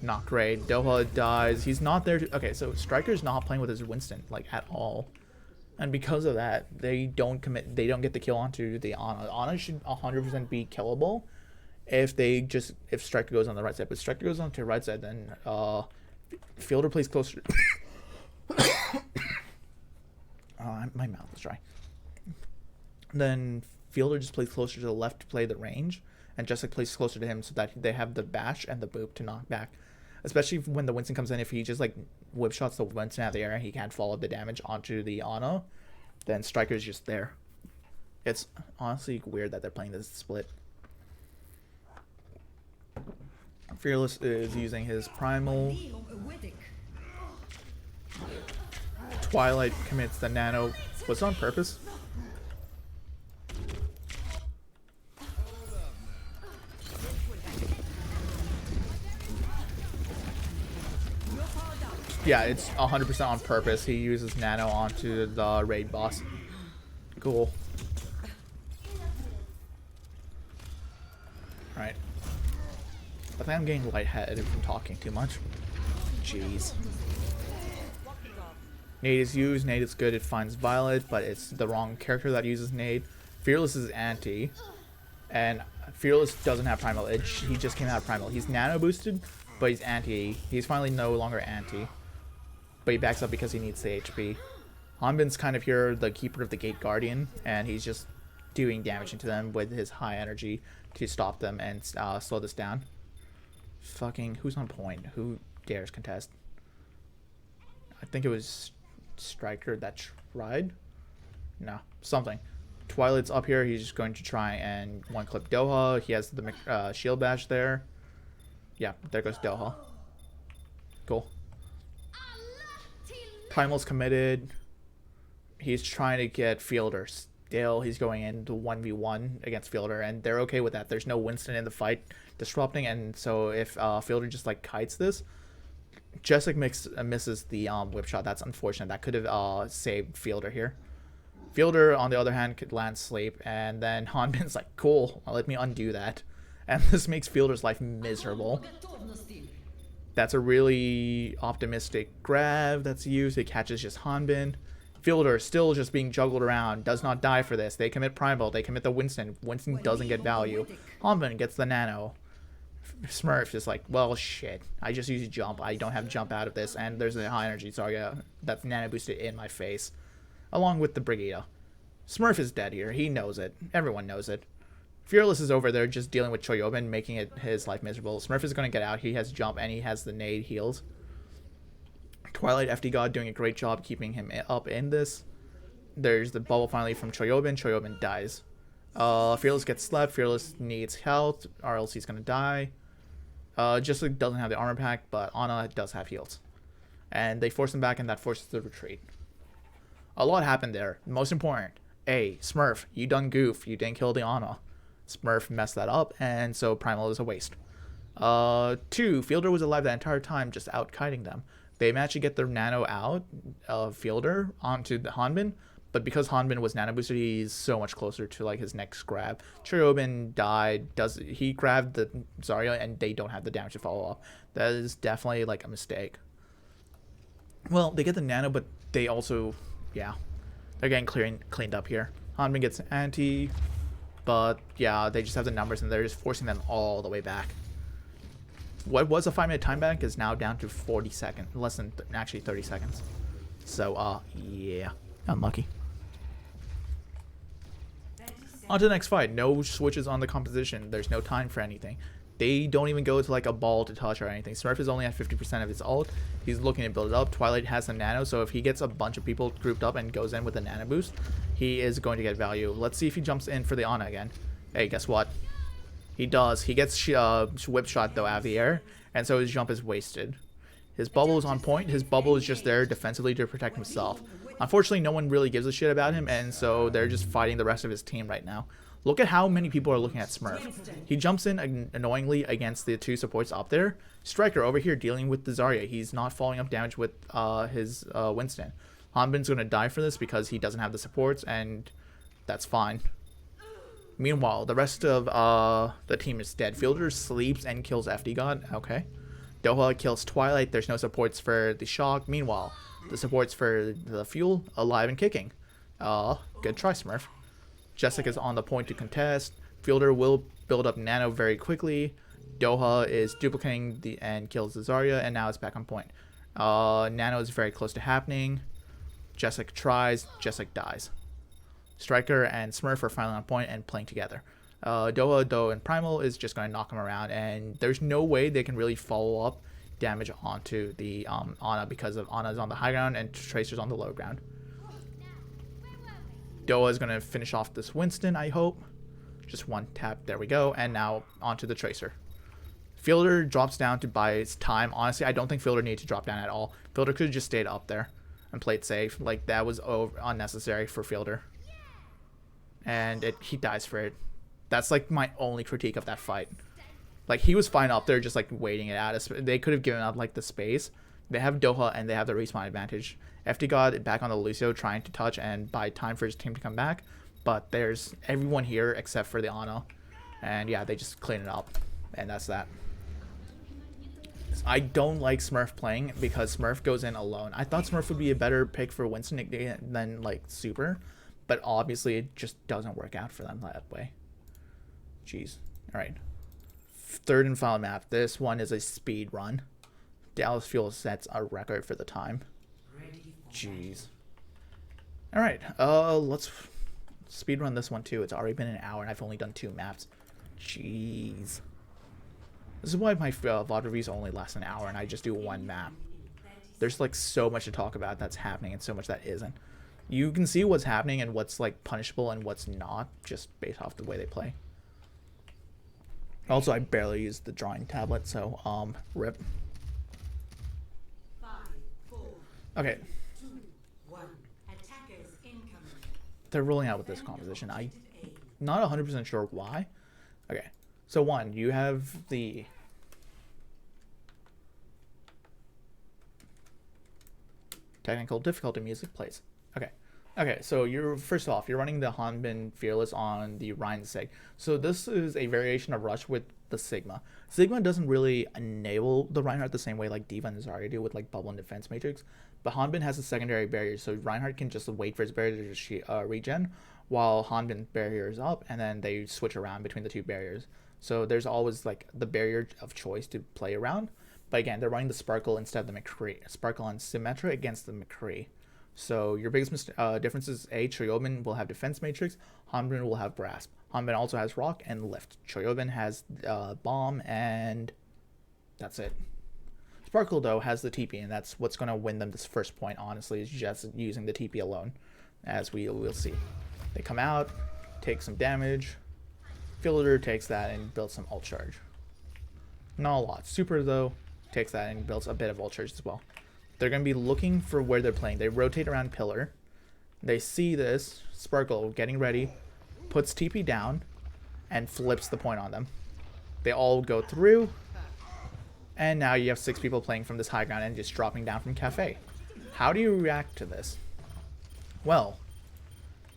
Not great. Doha dies. He's not there to... Okay, so Striker's not playing with his Winston, like, at all. And because of that, they don't commit... They don't get the kill onto the Ana. Ana should 100% be killable if Striker goes on the right side. But Striker goes on to the right side, then Fielder plays closer... my mouth is dry. Then Fielder just plays closer to the left to play the range. And Jessica plays closer to him so that they have the bash and the boop to knock back. Especially when the Winston comes in, if he just like whip shots the Winston out of the air and he can't follow the damage onto the Ana, then Striker's just there. It's honestly weird that they're playing this split. Fearless is using his primal. Twilight commits the nano. Was it on purpose? Yeah, it's 100% on purpose. He uses nano onto the raid boss. Cool. Alright. I think I'm getting lightheaded from talking too much. Jeez. Nade is used. Nade is good. It finds Violet, but it's the wrong character that uses Nade. Fearless is anti. And Fearless doesn't have Primal. He just came out of Primal. He's nano boosted, but he's anti. He's finally no longer anti. But he backs up because he needs the HP. Hanbin's kind of here, the keeper of the gate guardian, and he's just doing damage into them with his high energy to stop them and slow this down. Fucking, who's on point? Who dares contest? I think it was Striker that tried? No, something. Twilight's up here. He's just going to try and one-clip Doha. He has the shield bash there. Yeah, there goes Doha. Cool. Primal's committed. He's trying to get Fielder. Still, he's going into 1v1 against Fielder, and they're okay with that. There's no Winston in the fight disrupting, and so if Fielder just like kites this, Jessica misses the whip shot. That's unfortunate. That could have saved Fielder here. Fielder, on the other hand, could land sleep, and then Hanbin's like, cool, let me undo that. And this makes Fielder's life miserable. That's a really optimistic grab that's used. It catches just Hanbin. Fielder still just being juggled around. Does not die for this. They commit Primal. They commit the Winston. Winston doesn't get value. Hanbin gets the Nano. Smurf is like, well, shit. I just used jump. I don't have jump out of this. And there's a high energy target that's Nano boosted in my face. Along with the Brigida. Smurf is dead here. He knows it. Everyone knows it. Fearless is over there just dealing with Choyobin, making it his life miserable. Smurf is going to get out. He has jump and he has the nade heals. Twilight FD God doing a great job keeping him up in this. There's the bubble finally from Choyobin. Choyobin dies. Fearless gets slept. Fearless needs health, or else he's gonna die. Just like doesn't have the armor pack, but Ana does have heals. And they force him back, and that forces the retreat. A lot happened there. Most important, Smurf, you done goof. You didn't kill the Ana. Smurf messed that up, and so Primal is a waste. 2, Fielder was alive the entire time, just out kiting them. They managed to get their nano out of Fielder onto the Hanbin, but because Hanbin was nano boosted, he's so much closer to like his next grab. Cherubin died. He grabbed the Zarya, and they don't have the damage to follow up. That is definitely like a mistake. Well, they get the nano, but they also, yeah, they're getting cleaned up here. Hanbin gets anti, but yeah, they just have the numbers, and they're just forcing them all the way back. What was a 5-minute time bank is now down to 40 seconds, less than actually 30 seconds. So, yeah, unlucky. On to the next fight. No switches on the composition. There's no time for anything. They don't even go to like a ball to touch or anything. Smurf is only at 50% of his ult. He's looking to build it up. Twilight has some nano, so if he gets a bunch of people grouped up and goes in with a nano boost, he is going to get value. Let's see if he jumps in for the Ana again. Hey, guess what? He does. He gets whip shot though out of the air, and so his jump is wasted. His bubble is on point. His bubble is just there defensively to protect himself. Unfortunately, no one really gives a shit about him, and so they're just fighting the rest of his team right now. Look at how many people are looking at Smurf. He jumps in annoyingly against the 2 supports up there. Striker over here dealing with the Zarya. He's not following up damage with his Winston. Hanbin's going to die for this because he doesn't have the supports, and that's fine. Meanwhile, the rest of the team is dead. Fielder sleeps and kills FD God. Okay. Doha kills Twilight. There's no supports for the Shock. Meanwhile, the supports for the Fuel alive and kicking. Good try, Smurf. Jessica's on the point to contest. Fielder will build up nano very quickly. Doha is duplicating and kills the Zarya, and now it's back on point. Nano is very close to happening. Jessica tries. Jessica dies. Striker and Smurf are finally on point and playing together. Doha, though, and Primal is just going to knock him around, and there's no way they can really follow up damage onto the Ana because of Ana's on the high ground and Tracer's on the low ground. Doha is going to finish off this Winston, I hope. Just one tap. There we go. And now onto the Tracer. Fielder drops down to buy his time. Honestly, I don't think Fielder needed to drop down at all. Fielder could have just stayed up there and played safe. Like, that was unnecessary for Fielder. And he dies for it. That's, like, my only critique of that fight. Like, he was fine up there just, like, waiting it out. They could have given up, like, the space. They have Doha, and they have the respawn advantage. FD God back on the Lucio trying to touch and buy time for his team to come back. But there's everyone here except for the Ana. And, yeah, they just clean it up. And that's that. I don't like Smurf playing because Smurf goes in alone. I thought Smurf would be a better pick for Winston than, like, Super. But obviously, it just doesn't work out for them that way. Jeez. Alright. Third and final map. This one is a speed run. Dallas Fuel sets a record for the time. Jeez. Alright. Let's speed run this one too. It's already been an hour and I've only done 2 maps. Jeez. This is why my VOD reviews only last an hour and I just do 1 map. There's like so much to talk about that's happening and so much that isn't. You can see what's happening and what's like punishable and what's not just based off the way they play. Also, I barely use the drawing tablet, so rip. Okay. They're rolling out with this composition. I'm not 100% sure why. Okay. So 1, you have the technical difficulty music plays. Okay. Okay, so first off, you're running the Hanbin Fearless on the Ryan Sig. So this is a variation of Rush with the Sigma. Sigma doesn't really enable the Reinhardt the same way like Diva and Zarya do with like Bubble and Defense Matrix. But Hanbin has a secondary barrier, so Reinhardt can just wait for his barrier to regen while Hanbin barrier is up, and then they switch around between the 2 barriers. So there's always like the barrier of choice to play around. But again, they're running the Sparkle instead of the McCree. Sparkle on Symmetra against the McCree. So your biggest difference is Choyobin will have Defense Matrix, Hanbin will have Grasp. Hanbin also has Rock and Lift. Choyobin has Bomb, and that's it. Sparkle, though, has the TP, and that's what's going to win them this first point, honestly, is just using the TP alone, as we will see. They come out, takes some damage. Fielder takes that and builds some ult charge. Not a lot. Super, though, takes that and builds a bit of ult charge as well. They're going to be looking for where they're playing. They rotate around pillar. They see this. Sparkle getting ready. Puts TP down. And flips the point on them. They all go through. And now you have 6 people playing from this high ground and just dropping down from Cafe. How do you react to this? Well,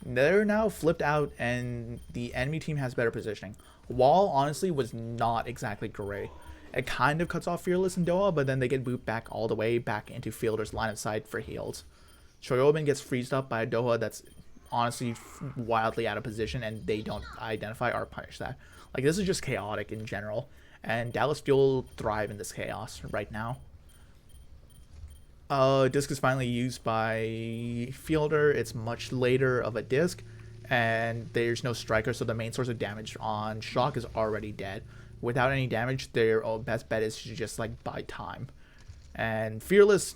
they're now flipped out and the enemy team has better positioning. Wall, honestly, was not exactly great. It kind of cuts off Fearless and Doha, but then they get booped back all the way back into Fielder's line of sight for heals. Choyobin gets freezed up by a Doha that's honestly wildly out of position, and they don't identify or punish that. Like, this is just chaotic in general, and Dallas Fuel thrive in this chaos right now. Disc is finally used by Fielder. It's much later of a disc, and there's no striker, so the main source of damage on Shock is already dead. Without any damage, their best bet is to just like buy time. And Fearless,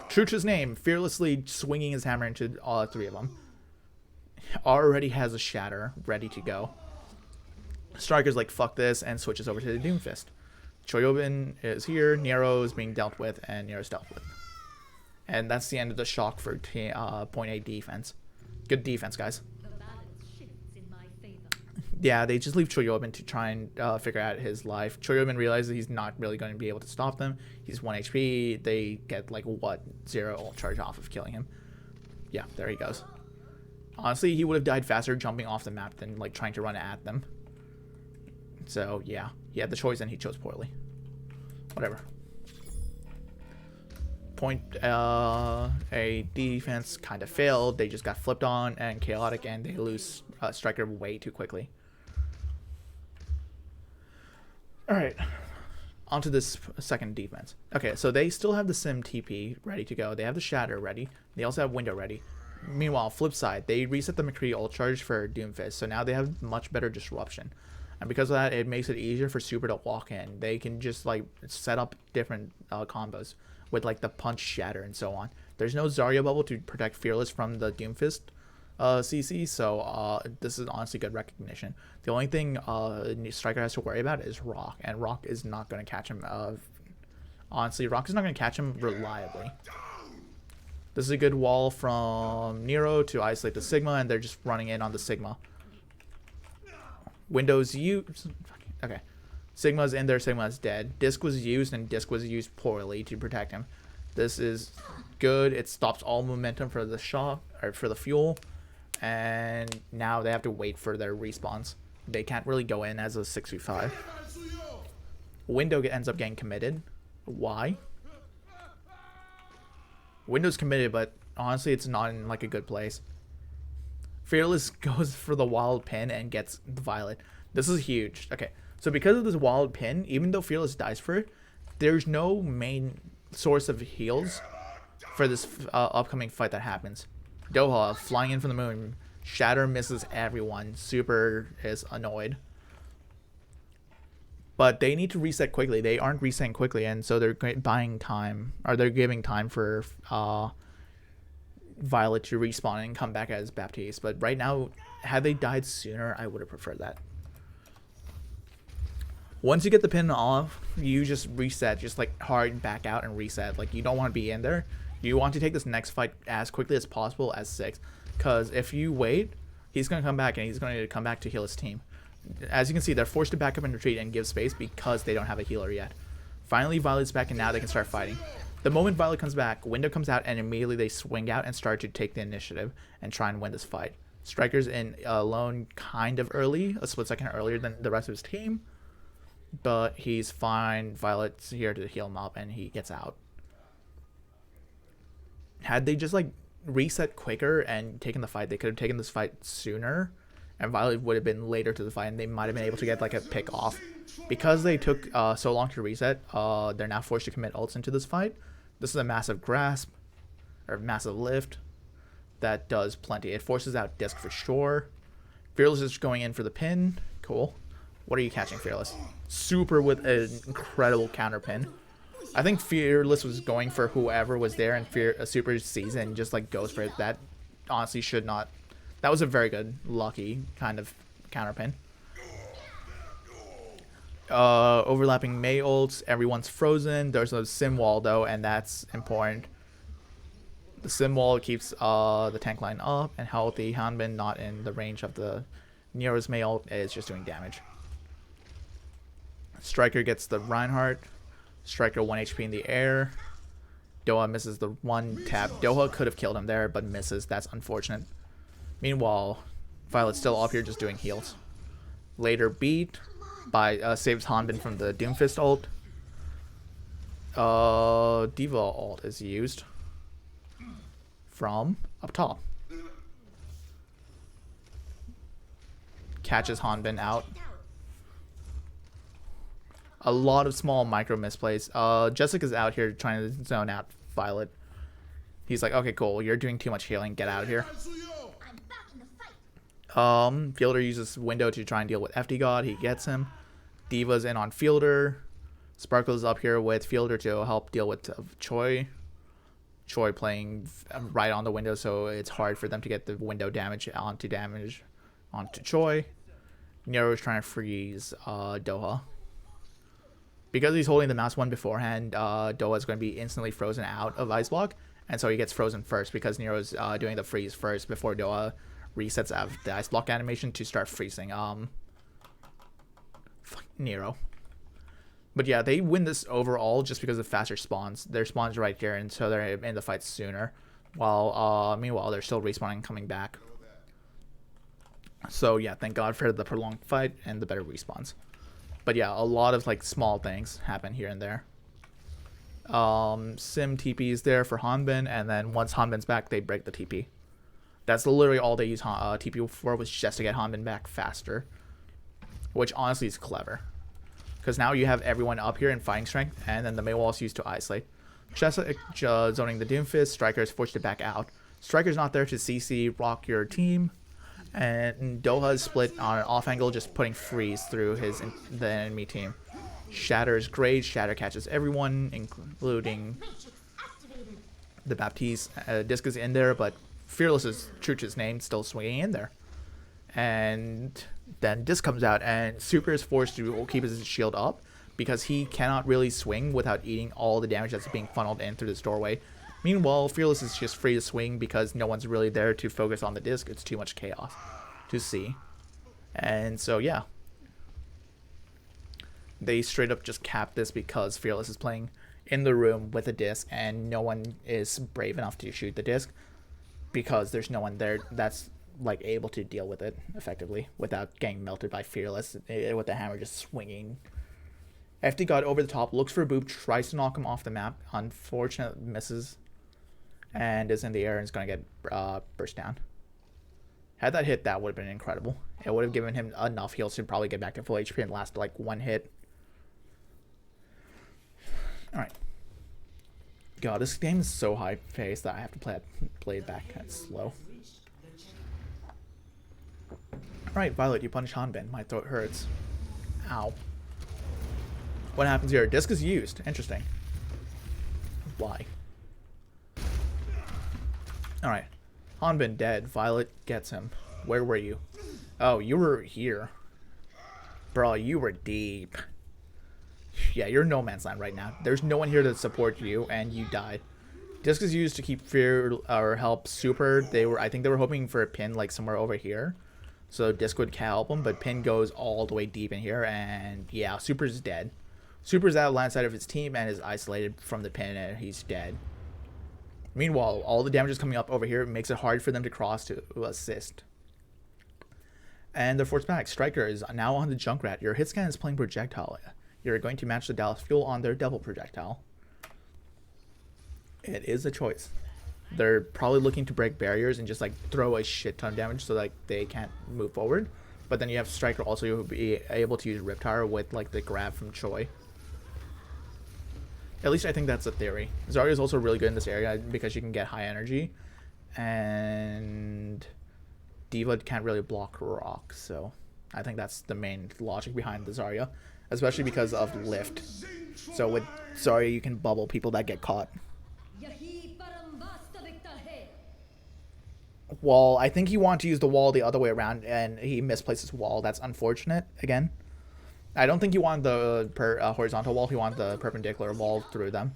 true to his name, fearlessly swinging his hammer into all 3 of them. Already has a shatter ready to go. Striker's like, fuck this, and switches over to the Doomfist. Choyobin is here, Nero is being dealt with, and Nero's dealt with. And that's the end of the Shock for point A defense. Good defense, guys. Yeah, they just leave Choyobin to try and figure out his life. Choyobin realizes he's not really going to be able to stop them. He's 1 HP. They get, like, what? 0 ult charge off of killing him. Yeah, there he goes. Honestly, he would have died faster jumping off the map than, like, trying to run at them. So, yeah. He had the choice and he chose poorly. Whatever. Point A defense kind of failed. They just got flipped on and chaotic, and they lose Striker way too quickly. Alright, onto this second defense. Okay, so they still have the Sim TP ready to go. They have the Shatter ready. They also have Window ready. Meanwhile, flip side, they reset the McCree ult charge for Doomfist, so now they have much better disruption. And because of that, it makes it easier for Super to walk in. They can just like set up different combos with like the Punch, Shatter, and so on. There's no Zarya bubble to protect Fearless from the Doomfist CC, so this is honestly good recognition. The only thing Striker has to worry about is Rock, and Rock is not going to catch him. Honestly, Rock is not going to catch him reliably. This is a good wall from Nero to isolate the Sigma, and they're just running in on the Sigma. Windows used. Okay. Sigma's in there, Sigma's dead. Disc was used, and Disc was used poorly to protect him. This is good. It stops all momentum for the shock, or for the fuel. And now they have to wait for their respawns. They can't really go in as a 6v5. Window ends up getting committed. Why? Window's committed, but honestly, it's not in like a good place. Fearless goes for the wild pin and gets the Violet. This is huge. Okay, so because of this wild pin, even though Fearless dies for it, there's no main source of heals for this upcoming fight that happens. Doha flying in from the moon. Shatter misses everyone. Super is annoyed. But they need to reset quickly. They aren't resetting quickly, and so they're buying time, or they're giving time for Violet to respawn and come back as Baptiste. But right now, had they died sooner, I would have preferred that. Once you get the pin off, you just reset, just like hard back out and reset. Like, you don't want to be in there. You want to take this next fight as quickly as possible as 6, because if you wait, he's going to come back, and he's going to come back to heal his team. As you can see, they're forced to back up and retreat and give space because they don't have a healer yet. Finally, Violet's back, and now they can start fighting. The moment Violet comes back, Window comes out, and immediately they swing out and start to take the initiative and try and win this fight. Striker's in alone kind of early, a split second earlier than the rest of his team, but he's fine. Violet's here to heal him up, and he gets out. Had they just like reset quicker and taken the fight, they could have taken this fight sooner, and Violet would have been later to the fight, and they might have been able to get like a pick off. Because they took so long to reset, they're now forced to commit ults into this fight. This is a massive grasp, or massive lift, that does plenty. It forces out Disc for sure. Fearless is going in for the pin. Cool. What are you catching, Fearless? Super with an incredible counter pin. I think Fearless was going for whoever was there, and Super sees it and just like goes for it. That honestly should not. That was a very good, lucky kind of counterpin. Overlapping Mei ults. Everyone's frozen. There's a sim wall though, and that's important. The sim wall keeps the tank line up and healthy. Hanbin not in the range of the Nero's Mei ult is just doing damage. Striker gets the Reinhardt. Striker 1 HP in the air. Doha misses the one tap. Doha could have killed him there, but misses. That's unfortunate. Meanwhile, Violet's still up here just doing heals. Later beat by saves Hanbin from the Doomfist ult. Diva ult is used from up top. Catches Hanbin out. A lot of small micro misplays. Jessica's out here trying to zone out Violet. He's like, okay, cool. You're doing too much healing. Get out of here. Fielder uses window to try and deal with FD God. He gets him. Diva's in on Fielder. Sparkle's up here with Fielder to help deal with Choi. Choi playing right on the window, so it's hard for them to get the window damage onto Choi. Nero's trying to freeze Doha. Because he's holding the mouse one beforehand, Doha is going to be instantly frozen out of Ice Block, and so he gets frozen first because Nero's doing the freeze first before Doha resets out of the Ice Block animation to start freezing Nero. But yeah, they win this overall just because of faster spawns. Their spawns right here, and so they're in the fight sooner. While meanwhile, they're still respawning and coming back. So yeah, thank God for the prolonged fight and the better respawns. But yeah, a lot of like small things happen here and there. Sim TP is there for Hanbin, and then once Hanbin's back, they break the TP. That's literally all they use TP for, was just to get Hanbin back faster. Which honestly is clever. Because now you have everyone up here in fighting strength, and then the Mei wall is used to isolate. Jessica zoning the Doomfist. Striker is forced to back out. Striker's not there to CC rock your team. And Doha is split on an off angle, just putting freeze through the enemy team. Shatter is great. Shatter catches everyone, including the Baptiste. Disc is in there, but Fearless is true to his name, still swinging in there. And then Disc comes out, and Super is forced to keep his shield up because he cannot really swing without eating all the damage that's being funneled in through this doorway. Meanwhile, Fearless is just free to swing because no one's really there to focus on the disc. It's too much chaos to see. And so, yeah. They straight up just cap this because Fearless is playing in the room with a disc and no one is brave enough to shoot the disc because there's no one there that's like able to deal with it effectively without getting melted by Fearless with the hammer just swinging. FD God over the top, looks for a boop, tries to knock him off the map. Unfortunately, misses. And is in the air and is going to get burst down. Had that hit, that would have been incredible. It would have given him enough heals to probably get back to full HP and last like one hit. Alright. God, this game is so high-paced that I have to play it back kind of slow. Alright, Violet, you punish Hanbin. My throat hurts. Ow. What happens here? Disc is used. Interesting. Why? Alright. Hanbin dead. Violet gets him. Where were you? Oh, you were here. Bro, you were deep. Yeah, you're no man's land right now. There's no one here to support you, and you died. Disc is used to keep fear or help Super. I think they were hoping for a pin like somewhere over here. So Disc would help him, but pin goes all the way deep in here, and yeah, Super's dead. Super's out line side of his team and is isolated from the pin, and he's dead. Meanwhile, all the damage is coming up over here. It makes it hard for them to cross to assist. And they're forced back. Striker is now on the Junkrat. Your hit scan is playing projectile. You're going to match the Dallas Fuel on their double projectile. It is a choice. They're probably looking to break barriers and just like throw a shit ton of damage so like they can't move forward. But then you have Striker also who will be able to use Riptire with like the grab from Choi. At least I think that's a theory. Zarya is also really good in this area because she can get high energy. And Diva can't really block rock. So I think that's the main logic behind the Zarya. Especially because of lift. So with Zarya you can bubble people that get caught. Well, I think he wanted to use the wall the other way around, and he misplaced his wall. That's unfortunate, again. I don't think he wanted the horizontal wall. He wanted the perpendicular wall through them.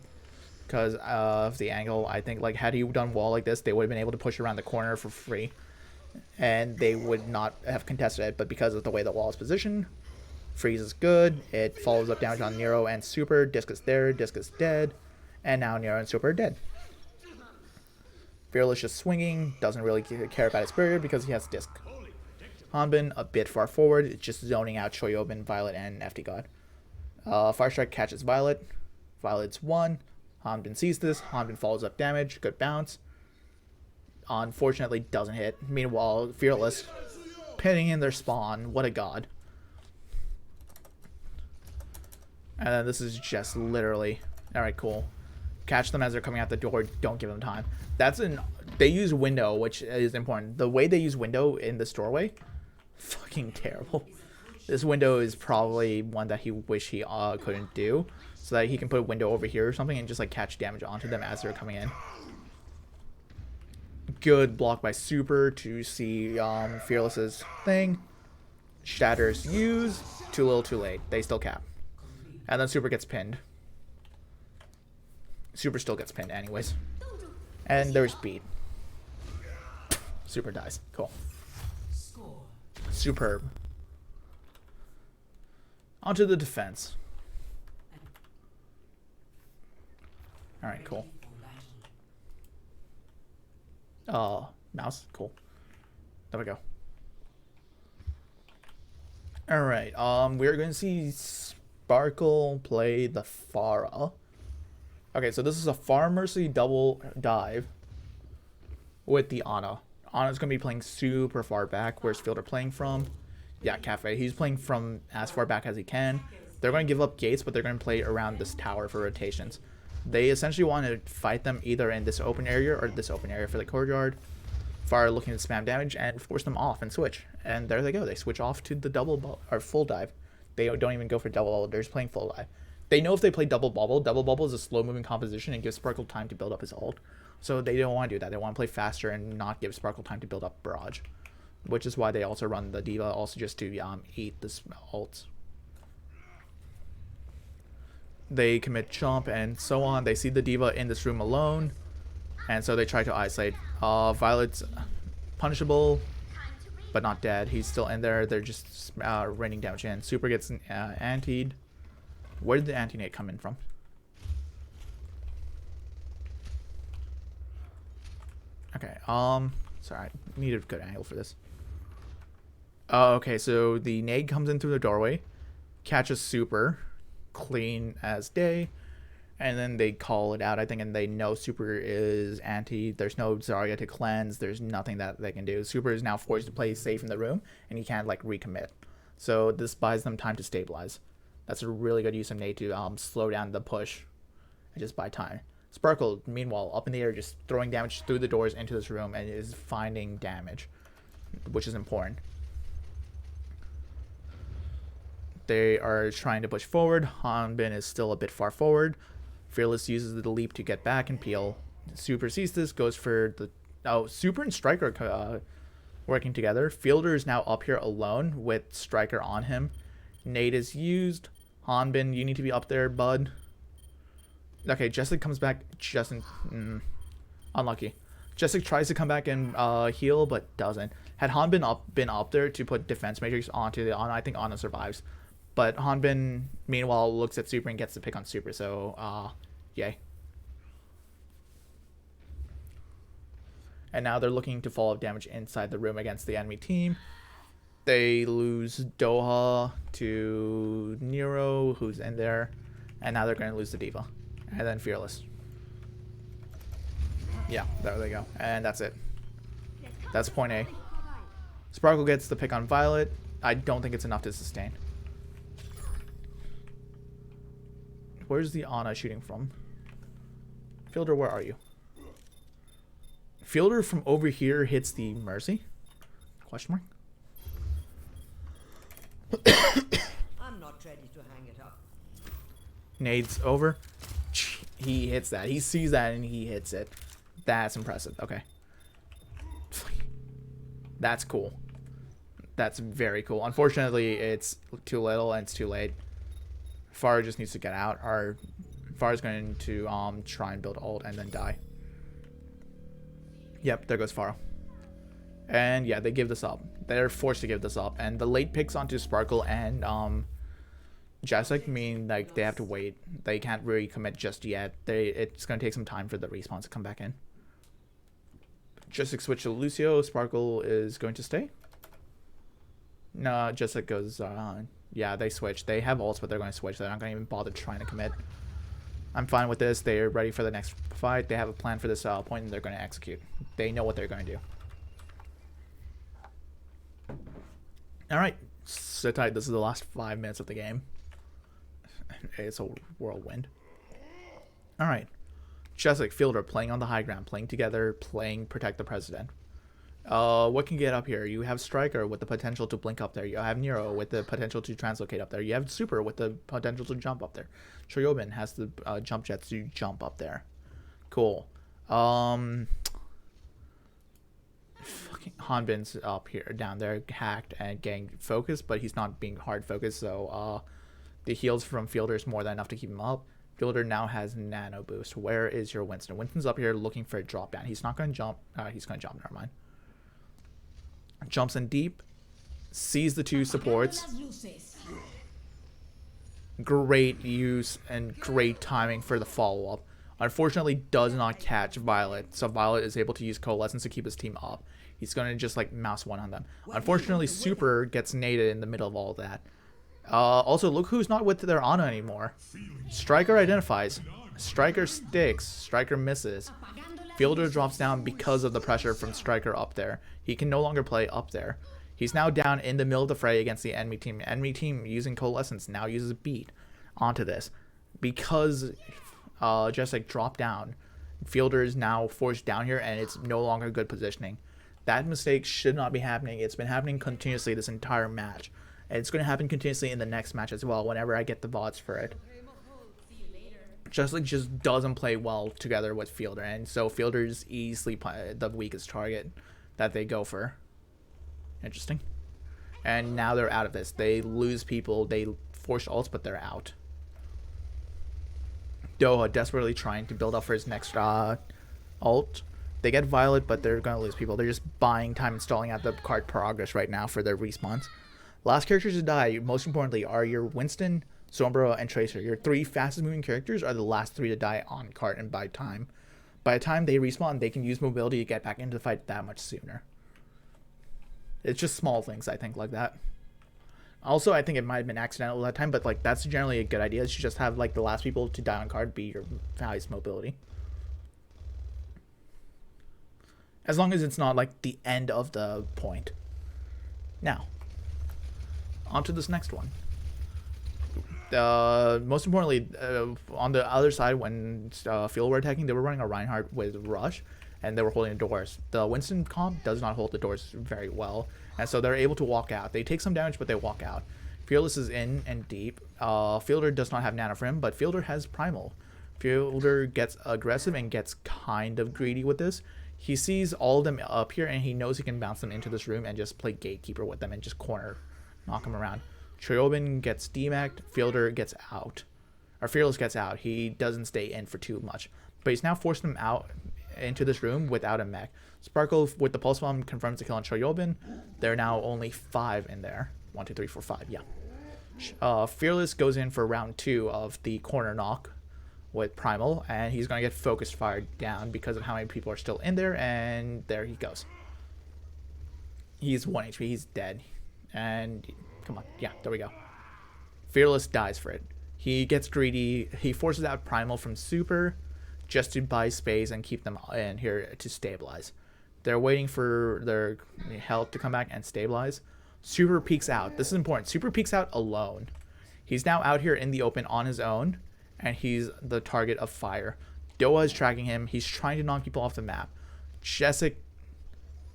Because of the angle, I think, like, had he done wall like this, they would have been able to push around the corner for free. And they would not have contested it. But because of the way the wall is positioned, freeze is good. It follows up damage on Nero and Super. Disc is there. Disc is dead. And now Nero and Super are dead. Fearless just swinging. Doesn't really care about his barrier because he has Disc. Hanbin a bit far forward. Just zoning out Choyobin, Violet, and FD God. Fire Strike catches Violet. Violet's 1. Hanbin sees this. Hanbin follows up damage. Good bounce. Unfortunately, doesn't hit. Meanwhile, Fearless pinning in their spawn. What a god. And then this is just literally... Alright, cool. Catch them as they're coming out the door. Don't give them time. They use window, which is important. The way they use window in this doorway, fucking terrible. This window is probably one that he wish he couldn't do. So that he can put a window over here or something and just like catch damage onto them as they're coming in. Good block by Super to see Fearless's thing. Shatters use. Too little, too late. They still cap. And then Super gets pinned. Super still gets pinned anyways. And there's beat. Super dies. Cool. Superb. Onto the defense. Alright, cool. Mouse. Cool. There we go. Alright, we're going to see Sparkle play the Pharah. Okay, so this is a Pharah Mercy double dive with the Ana. Ana's going to be playing super far back. Where's Fielder playing from? Yeah, Cafe. He's playing from as far back as he can. They're going to give up gates, but they're going to play around this tower for rotations. They essentially want to fight them either in this open area or this open area for the courtyard. Pharah looking to spam damage and force them off and switch. And there they go. They switch off to the double or full dive. They don't even go for double bubble. They're just playing full dive. They know if they play double bubble is a slow moving composition and gives Sparkle time to build up his ult. So they don't want to do that. They want to play faster and not give Sparkle time to build up barrage. Which is why they also run the D.Va also just to eat the ults. They commit chomp and so on. They see the D.Va in this room alone. And so they try to isolate. Violet's punishable, but not dead. He's still in there. They're just raining damage in. Super gets antied. Where did the anti-nade come in from? Okay, sorry, I need a good angle for this. Okay, so the nade comes in through the doorway, catches Super, clean as day, and then they call it out, I think, and they know Super is anti. There's no Zarya to cleanse. There's nothing that they can do. Super is now forced to play safe in the room, and he can't, like, recommit. So this buys them time to stabilize. That's a really good use of nade to slow down the push and just buy time. Sparkle, meanwhile, up in the air, just throwing damage through the doors into this room and is finding damage, which is important. They are trying to push forward. Hanbin is still a bit far forward. Fearless uses the leap to get back and peel. Super sees this, goes for the... Oh, Super and Striker are working together. Fielder is now up here alone with Striker on him. Nade is used. Hanbin, you need to be up there, bud. Okay, Jessic comes back just in... unlucky. Jessic tries to come back and heal, but doesn't. Had Hanbin been up there to put defense matrix onto the Ana, I think Ana survives. But Hanbin, meanwhile, looks at Super and gets the pick on Super, so, yay. And now they're looking to follow up damage inside the room against the enemy team. They lose Doha to Nero, who's in there. And now they're going to lose the D.Va. And then Fearless. Yeah, there they go. And that's it. That's point A. Sparkle gets the pick on Violet. I don't think it's enough to sustain. Where's the Ana shooting from? Fielder, where are you? Fielder from over here hits the Mercy? Question mark?
I'm not ready to hang it up.
Nades over. He hits that. He sees that and he hits it. That's impressive. Okay. That's cool. That's very cool. Unfortunately, it's too little and it's too late. Far just needs to get out. Or Far is going to try and build ult and then die. Yep, there goes Faro. And yeah, they give this up. They're forced to give this up. And the late picks onto Sparkle and Jessic mean like they have to wait. They can't really commit just yet. It's going to take some time for the respawns to come back in. Jessic switch to Lucio. Sparkle is going to stay. No, Jessic goes on. Yeah, they switch. They have ults, but they're going to switch. They're not going to even bother trying to commit. I'm fine with this. They're ready for the next fight. They have a plan for this point, and they're going to execute. They know what they're going to do. All right, sit tight. This is the last 5 minutes of the game. It's a whirlwind. All right, Jessic, Fielder playing on the high ground, playing together, playing protect the president. What can get up here? You have Striker with the potential to blink up there. You have Nero with the potential to translocate up there. You have Super with the potential to jump up there. Choryobin has the jump jets to jump up there. Cool. Fucking Hanbin's up here, down there, hacked and getting focused, but he's not being hard focused, so the heals from Fielder is more than enough to keep him up. Fielder now has nano boost. Where is your Winston? Winston's up here looking for a drop down. He's not going to jump. He's going to jump. Never mind. Jumps in deep, sees the two supports. Great use and great timing for the follow-up. Unfortunately, does not catch Violet, so Violet is able to use Coalescence to keep his team up. He's going to just like mouse one on them. Unfortunately, Super gets naded in the middle of all of that. Also, look who's not with their Ana anymore. Striker identifies. Striker sticks. Striker misses. Fielder drops down because of the pressure from Striker up there. He can no longer play up there. He's now down in the middle of the fray against the enemy team. Enemy team using Coalescence now uses Beat onto this. Because Jessic dropped down, Fielder is now forced down here and it's no longer good positioning. That mistake should not be happening. It's been happening continuously this entire match. And it's going to happen continuously in the next match as well whenever I get the VODs for it. Jessic just doesn't play well together with Fielder, and so Fielder is easily the weakest target that they go for. Interesting. And now they're out of this. They lose people. They force ults, but they're out. Doha desperately trying to build up for his next ult. They get Violet, but they're going to lose people. They're just buying time and stalling out the card progress right now for their respawns. Last characters to die, most importantly, are your Winston, Sombra, and Tracer. Your 3 fastest moving characters are the last 3 to die on cart and by time. By the time they respawn, they can use mobility to get back into the fight that much sooner. It's just small things, I think, like that. Also, I think it might have been accidental that time, but like that's generally a good idea. You just have like the last people to die on card be your highest mobility. As long as it's not like the end of the point. Now, on to this next one. Most importantly, on the other side, when Field were attacking, they were running a Reinhardt with Rush, and they were holding the doors. The Winston comp does not hold the doors very well, and so they're able to walk out. They take some damage, but they walk out. Fearless is in and deep. Fielder does not have Nano for him, but Fielder has Primal. Fielder gets aggressive and gets kind of greedy with this. He sees all of them up here, and he knows he can bounce them into this room and just play Gatekeeper with them and just corner, knock them around. Choryobin gets demacked, Fielder gets out. Or Fearless gets out. He doesn't stay in for too much. But he's now forced them out into this room without a mech. Sparkle with the Pulse Bomb confirms the kill on Choryobin. There are now only 5 in there. 1, 2, 3, 4, 5, yeah. Fearless goes in for round 2 of the corner knock with Primal, and he's going to get focused fired down because of how many people are still in there, and there he goes. He's 1 HP, he's dead. And come on, yeah, there we go. Fearless dies for it. He gets greedy. He forces out Primal from Super just to buy space and keep them in here to stabilize. They're waiting for their health to come back and stabilize. Super peeks out. This is important. Super peeks out alone. He's now out here in the open on his own, and he's the target of fire. Doha is tracking him. He's trying to knock people off the map. Jessic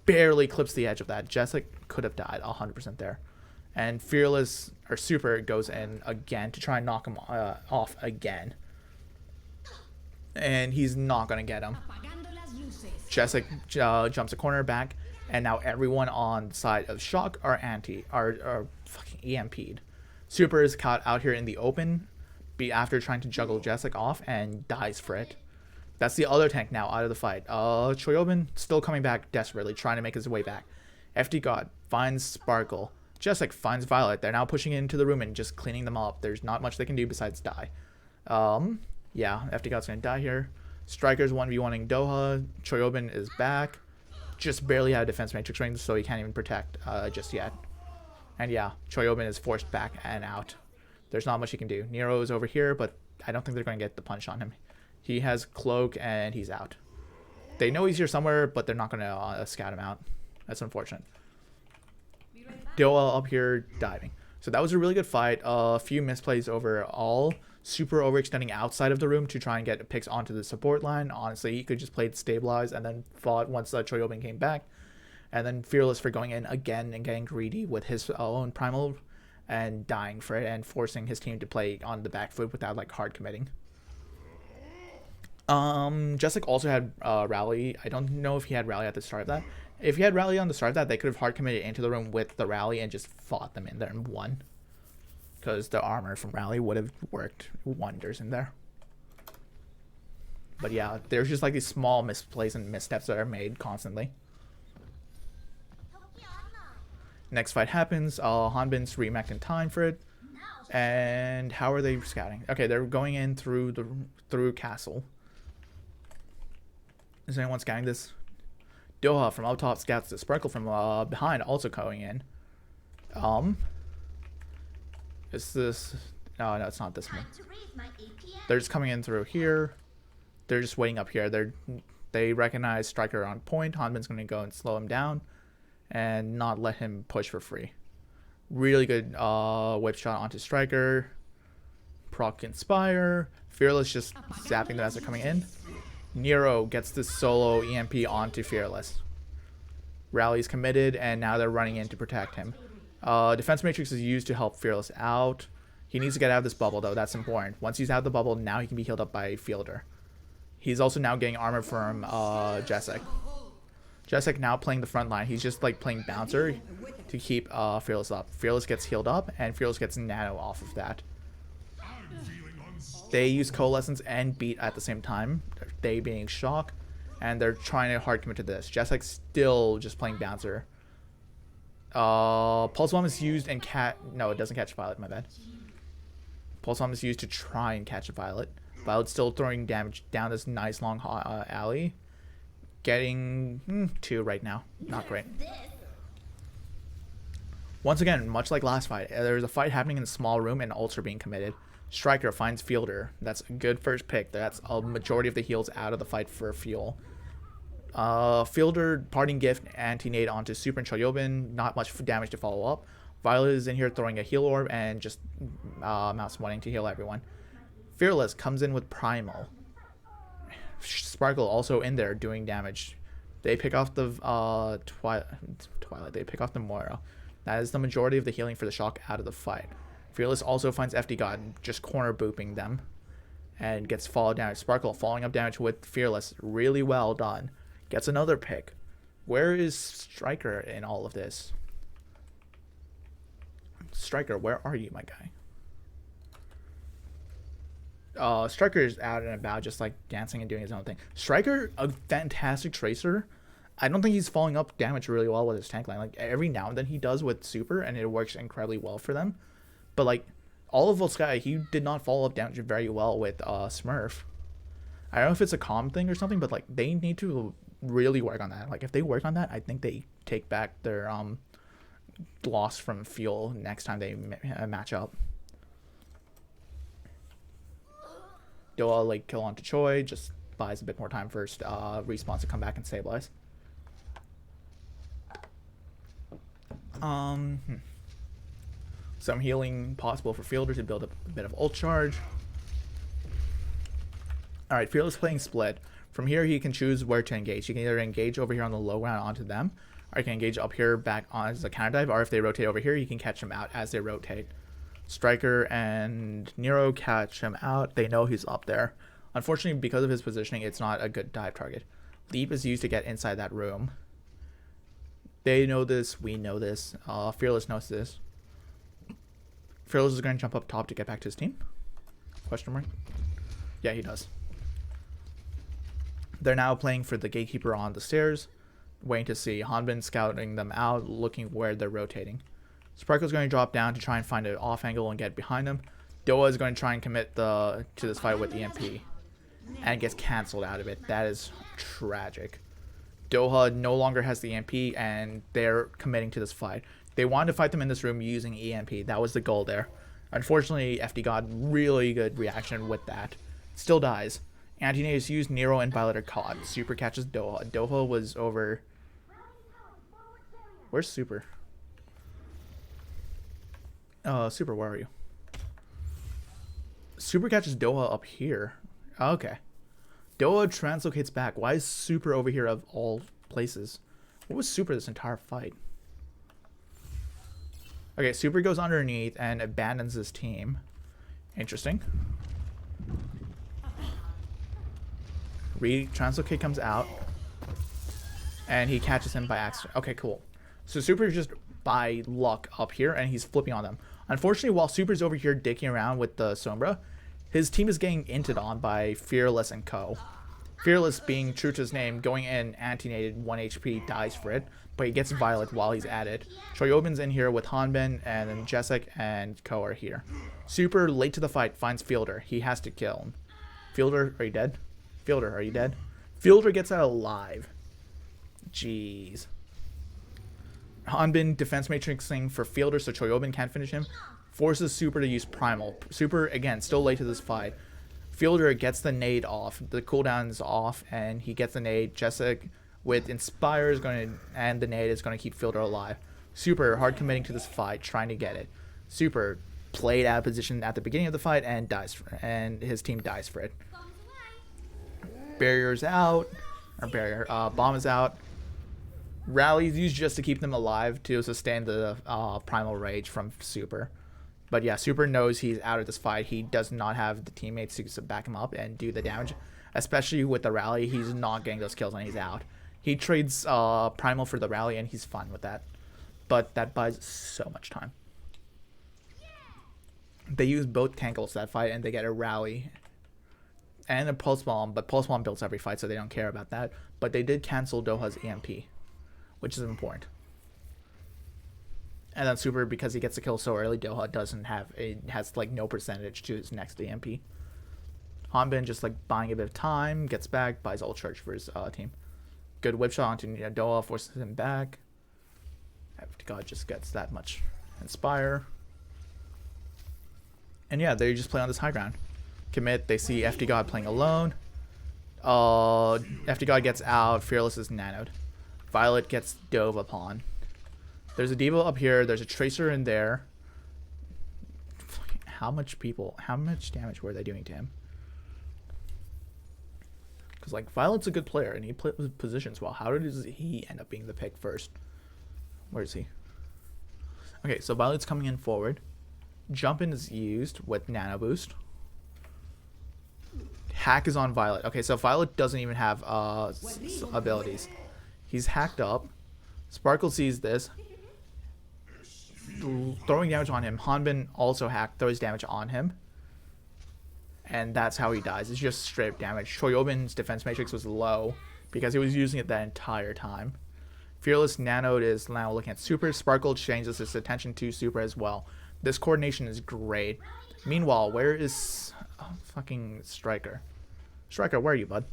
barely clips the edge of that. Jessic could have died 100% there. And Fearless, or Super, goes in again to try and knock him off again. And he's not going to get him. Jessic jumps a corner back, and now everyone on the side of Shock are fucking EMP'd. Super is caught out here in the open, after trying to juggle Jessic off and dies for it. That's the other tank now out of the fight. Choyobin still coming back desperately, trying to make his way back. FD God finds Sparkle. Jessic finds Violet. They're now pushing into the room and just cleaning them up. There's not much they can do besides die. Yeah, FD God's gonna die here. Striker's 1v1ing Doha. Choyobin is back. Just barely out of defense matrix ring, so he can't even protect just yet. And yeah, Choyobin is forced back and out. There's not much he can do. Nero is over here, but I don't think they're going to get the punch on him. He has Cloak, and he's out. They know he's here somewhere, but they're not going to scout him out. That's unfortunate. Doa up here diving. So that was a really good fight. A few misplays overall. Super overextending outside of the room to try and get picks onto the support line. Honestly, he could just play stabilize and then fought once Choyobin came back. And then Fearless for going in again and getting greedy with his own primal and dying for it and forcing his team to play on the back foot without like hard committing. Jessic also had rally. I don't know if he had rally at the start of that. If he had rally on the start of that, they could have hard committed into the room with the rally and just fought them in there and won. Because the armor from rally would have worked wonders in there. But yeah, there's just like these small misplays and missteps that are made constantly. Next fight happens. Hanbin's remech in time for it. And how are they scouting? Okay, they're going in through castle. Is anyone scouting this? Doha from up top scouts the Sparkle from behind also going in. Is this? No, it's not this one. They're just coming in through here. They're just waiting up here. They recognize Striker on point. Hanbin's going to go and slow him down and not let him push for free. Really good whip shot onto Striker. Proc Inspire. Fearless just zapping them as they're coming in. Nero gets this solo EMP onto Fearless. Rally's committed, and now they're running in to protect him. Defense Matrix is used to help Fearless out. He needs to get out of this bubble, though. That's important. Once he's out of the bubble, now he can be healed up by Fielder. He's also now getting armor from Jessic. Jessic now playing the front line. He's just like playing bouncer to keep Fearless up. Fearless gets healed up, and Fearless gets nano off of that. They use Coalescence and Beat at the same time. They being Shock, and they're trying to hard commit to this. Jessic's still just playing bouncer. Pulse Bomb is used and no, it doesn't catch Violet, my bad. Pulse Bomb is used to try and catch a Violet. Violet's still throwing damage down this nice long alley. Getting 2 right now. Not great. Once again, much like last fight, there's a fight happening in a small room and ults are being committed. Striker finds Fielder. That's a good first pick. That's a majority of the heals out of the fight for fuel. Fielder, Parting Gift, Anti-Nade onto Super and Choyobin. Not much damage to follow up. Violet is in here throwing a heal orb and just mouse wanting to heal everyone. Fearless comes in with Primal. Sparkle also in there doing damage. They pick off the Twilight. They pick off the Moira. That is the majority of the healing for the Shock out of the fight. Fearless also finds FD God, just corner booping them, and gets follow damage. Sparkle following up damage with Fearless. Really well done. Gets another pick. Where is Striker in all of this? Striker, where are you, my guy? Striker is out and about, just like dancing and doing his own thing. Striker, a fantastic tracer. I don't think he's following up damage really well with his tank line. Like every now and then he does with Super, and it works incredibly well for them. But like all of Volsky, he did not follow up damage very well with Smurf. I don't know if it's a calm thing or something, but like they need to really work on that. Like if they work on that, I think they take back their loss from fuel next time they match up. Doa like kill onto Choi, just buys a bit more time first. Respawns to come back and stabilize. Some healing possible for Fielder to build up a bit of ult charge. Alright, Fearless playing split. From here he can choose where to engage. He can either engage over here on the low ground onto them, or he can engage up here back on as a counter dive, or if they rotate over here, you can catch them out as they rotate. Striker and Nero catch him out. They know he's up there. Unfortunately, because of his positioning, it's not a good dive target. Leap is used to get inside that room. They know this. We know this. Fearless knows this. Fearless is going to jump up top to get back to his team. Question mark? Yeah, he does. They're now playing for the gatekeeper on the stairs, waiting to see. Hanbin scouting them out, looking where they're rotating. Sparkle's going to drop down to try and find an off angle and get behind him. Doa is going to try and commit to this fight with EMP, and gets cancelled out of it. That is tragic. Doha no longer has the EMP, and they're committing to this fight. They wanted to fight them in this room using EMP. That was the goal there. Unfortunately, FD got really good reaction with that. Still dies. Anti-Nade is used, Nero and Violet are caught. Super catches Doha. Doha was over... Where's Super? Super, where are you? Super catches Doha up here. Okay. Doha translocates back. Why is Super over here of all places? What was Super this entire fight? Okay, Super goes underneath and abandons his team. Interesting. Translocate comes out. And he catches him by accident. Okay, cool. So Super's just by luck up here, and he's flipping on them. Unfortunately, while Super's over here dicking around with the Sombra, his team is getting inted on by Fearless and Co. Fearless, being true to his name, going in anti-nated 1 HP, dies for it, but he gets Violet while he's at it. Choyobin's in here with Hanbin, and then Jessic and Co are here. Super, late to the fight, finds Fielder. He has to kill him. Fielder, are you dead? Fielder, are you dead? Fielder gets out alive. Jeez. Hanbin defense matrixing for Fielder so Choyobin can't finish him. Forces Super to use Primal. Super, again, still late to this fight. Fielder gets the nade off. The cooldown is off, and he gets the nade. Jessic with Inspire is going to, and the nade is going to keep Fielder alive. Super hard committing to this fight, trying to get it. Super played out of position at the beginning of the fight and dies, and his team dies for it. Barrier's out, bomb is out. Rally's used just to keep them alive to sustain the primal rage from Super. But yeah, Super knows he's out of this fight. He does not have the teammates to back him up and do the damage. Especially with the rally, he's not getting those kills and he's out. He trades primal for the rally and he's fine with that. But that buys so much time. They use both tankles that fight and they get a rally and a pulse bomb, but pulse bomb builds every fight so they don't care about that. But they did cancel Doha's EMP, which is important. And then Super, because he gets the kill so early, Doha doesn't have has like no percentage to his next EMP. Hanbin just like buying a bit of time, gets back, buys all charge for his team. Good whip shot onto Doha, forces him back. God just gets that much Inspire. And yeah, they just play on this high ground. Commit, they see FD God playing alone. FD God gets out, Fearless is nanoed. Violet gets dove upon. There's a Devo up here, there's a Tracer in there. How much damage were they doing to him? Because like Violet's a good player and he positions well. How does he end up being the pick first? Where is he? Okay, so Violet's coming in forward. Jump in is used with Nano Boost. Hack is on Violet. Okay, so Violet doesn't even have abilities. He's hacked up. Sparkle sees this. Throwing damage on him. Hanbin also hacked, throws damage on him. And that's how he dies. It's just straight damage. Choyobin's defense matrix was low because he was using it that entire time. Fearless nanoed is now looking at Super. Sparkle changes his attention to Super as well. This coordination is great. Meanwhile, where is fucking Striker? Striker, where are you, bud?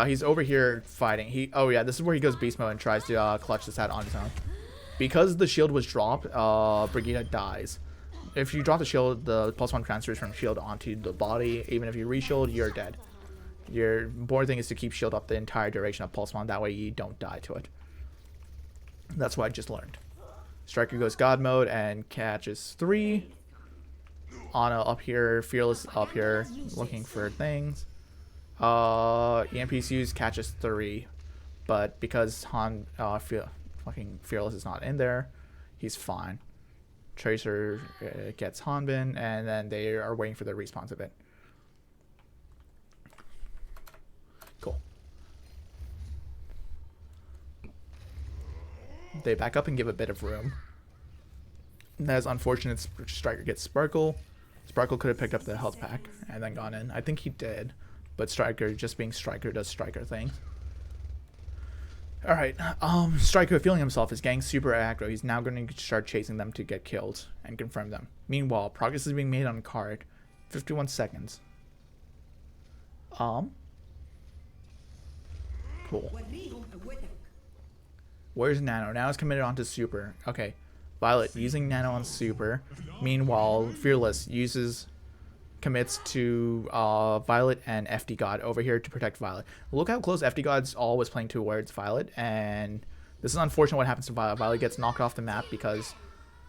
He's over here fighting. Oh yeah, this is where he goes beast mode and tries to clutch this out on his own. Because the shield was dropped, Brigitte dies. If you drop the shield, the pulse one transfers from shield onto the body. Even if you reshield, you're dead. Your important thing is to keep shield up the entire duration of pulse one. That way you don't die to it. That's what I just learned. Striker goes God mode and catches 3. Ana up here, Fearless up here, looking for things. EMP's used, catches 3. But because fucking Fearless is not in there, he's fine. Tracer gets Hanbin, and then they are waiting for the respawns of it. Cool. They back up and give a bit of room. That is unfortunate. Striker gets Sparkle. Sparkle could have picked up the health pack and then gone in. I think he did. But Striker, just being Striker, does Striker things. Alright, Striker feeling himself is getting super aggro. He's now going to start chasing them to get killed and confirm them. Meanwhile, progress is being made on card. 51 seconds. Cool. Where's Nano? Nano's committed onto Super. Okay. Violet using Nano on Super. Meanwhile, Fearless commits to Violet and FD God over here to protect Violet. Look how close FD God's always playing towards Violet, and this is unfortunate what happens to Violet. Violet gets knocked off the map because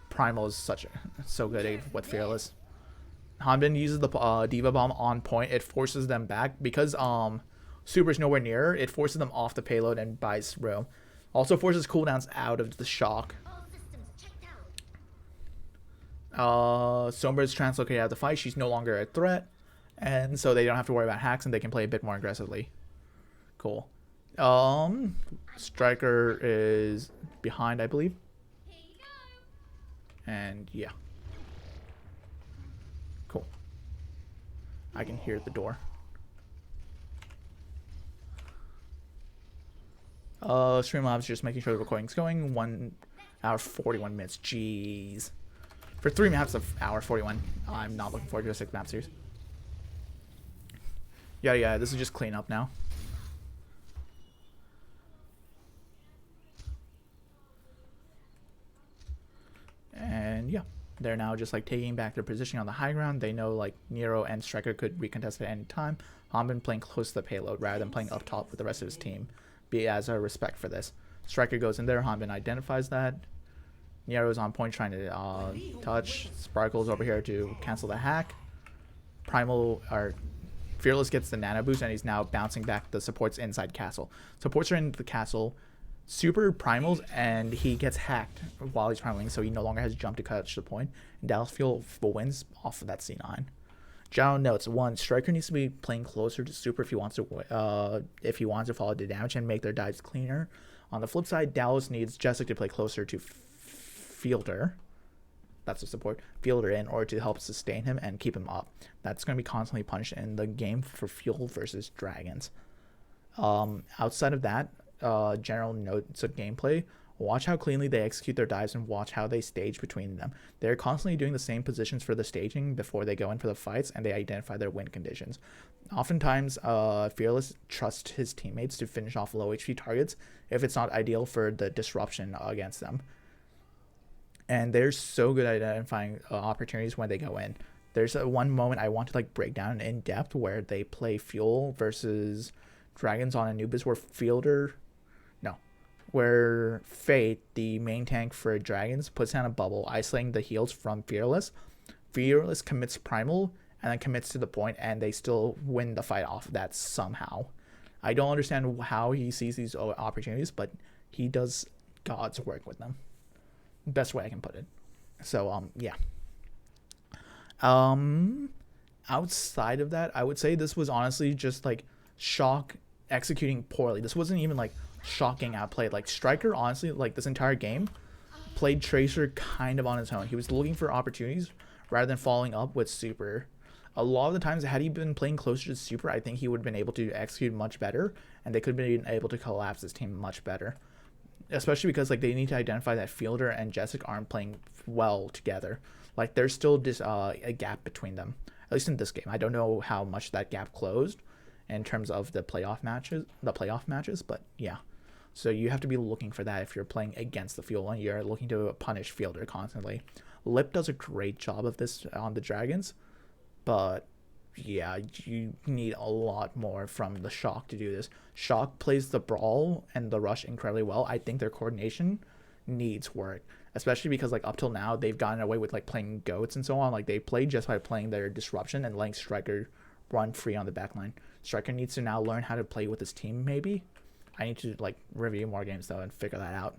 Primal is so good with Fearless. Hanbin uses the Diva Bomb on point. It forces them back because Super's nowhere near. It forces them off the payload and buys room. Also forces cooldowns out of the shock. Sombra's translocated out of the fight. She's no longer a threat, and so they don't have to worry about hacks, and they can play a bit more aggressively. Cool. Striker is behind, I believe. And yeah. Cool. I can hear the door. Streamlabs just making sure the recording's going. 1 hour 41 minutes. Jeez. For 3 maps of hour 41, I'm not looking forward to a 6 map series. Yeah, this is just clean up now. And yeah, they're now just like taking back their position on the high ground. They know like Nero and Striker could recontest at any time. Hanbin playing close to the payload rather than playing up top with the rest of his team. Be as a respect for this. Striker goes in there. Hanbin identifies that. Nero's on point trying to touch. Sparkle's over here to cancel the hack. Fearless gets the nano boost and he's now bouncing back the supports inside castle. Supports are in the castle. Super primals and he gets hacked while he's primaling, so he no longer has jump to catch the point. And Dallas Fuel wins off of that C9. General notes: 1. Striker needs to be playing closer to Super if he wants to follow the damage and make their dives cleaner. On the flip side, Dallas needs Jessic to play closer to Fielder. That's the support. Fielder in order to help sustain him and keep him up. That's going to be constantly punished in the game for Fuel versus Dragons. Outside of that, general notes of gameplay: watch how cleanly they execute their dives and watch how they stage between them. They're constantly doing the same positions for the staging before they go in for the fights, and they identify their win conditions. Oftentimes, Fearless trusts his teammates to finish off low HP targets if it's not ideal for the disruption against them. And they're so good at identifying opportunities when they go in. There's one moment I want to like break down in depth where they play Fuel versus Dragons on Anubis where Fate, the main tank for Dragons, puts down a bubble, isolating the heals from Fearless. Fearless commits Primal and then commits to the point, and they still win the fight off of that somehow. I don't understand how he sees these opportunities, but he does God's work with them. Best way I can put it. So, yeah. Outside of that, I would say this was honestly just like Shock executing poorly. This wasn't even like shocking outplayed. Like Striker, honestly, like this entire game played Tracer kind of on his own. He was looking for opportunities rather than following up with Super. A lot of the times, had he been playing closer to Super, I think he would have been able to execute much better, and they could have been able to collapse his team much better. Especially because like they need to identify that Fielder and Jessic aren't playing well together. Like there's still a gap between them. At least in this game, I don't know how much that gap closed in terms of the playoff matches. But yeah, so you have to be looking for that if you're playing against the Fuel and you're looking to punish Fielder constantly. Lip does a great job of this on the Dragons, but yeah, you need a lot more from the Shock to do this. Shock plays the Brawl and the Rush incredibly well. I think their coordination needs work, especially because like up till now they've gotten away with like playing goats and so on. Like they played just by playing their disruption and letting Striker run free on the backline. Striker needs to now learn how to play with his team. Maybe I need to like review more games though and figure that out.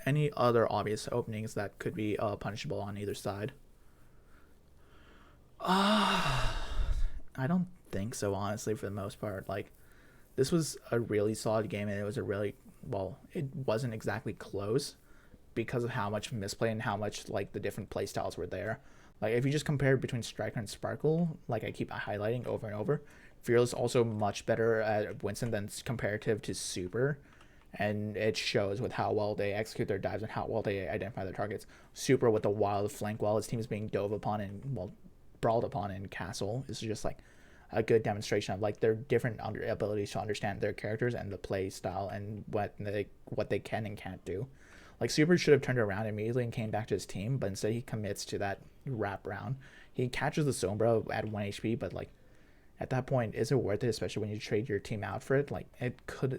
Any other obvious openings that could be punishable on either side? I don't think so, honestly, for the most part. Like, this was a really solid game, and it was a really, well, it wasn't exactly close because of how much misplay and how much like the different play styles were there. Like if you just compare between Striker and Sparkle, like I keep highlighting over and over, Fearless also much better at Winston than comparative to Super, and it shows with how well they execute their dives and how well they identify their targets. Super with the wild flank while his team is being dove upon and, well, brawled upon in Castle is just like a good demonstration of like their different abilities to understand their characters and the play style and what they can and can't do. Like Super should have turned around immediately and came back to his team, but instead he commits to that wrap round. He catches the Sombra at 1 HP, but like at that point, is it worth it? Especially when you trade your team out for it. Like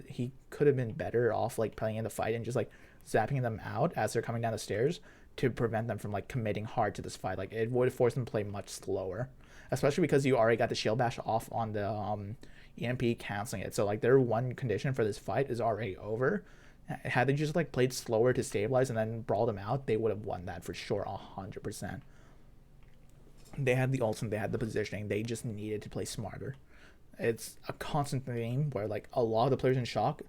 he could have been better off like playing in the fight and just like zapping them out as they're coming down the stairs to prevent them from like committing hard to this fight. Like it would force them to play much slower, especially because you already got the shield bash off on the EMP canceling it. So like their one condition for this fight is already over. Had they just like played slower to stabilize and then brawled them out, they would have won that for sure, 100%. They had the ultimate, they had the positioning, they just needed to play smarter. It's a constant theme where like a lot of the players in Shock,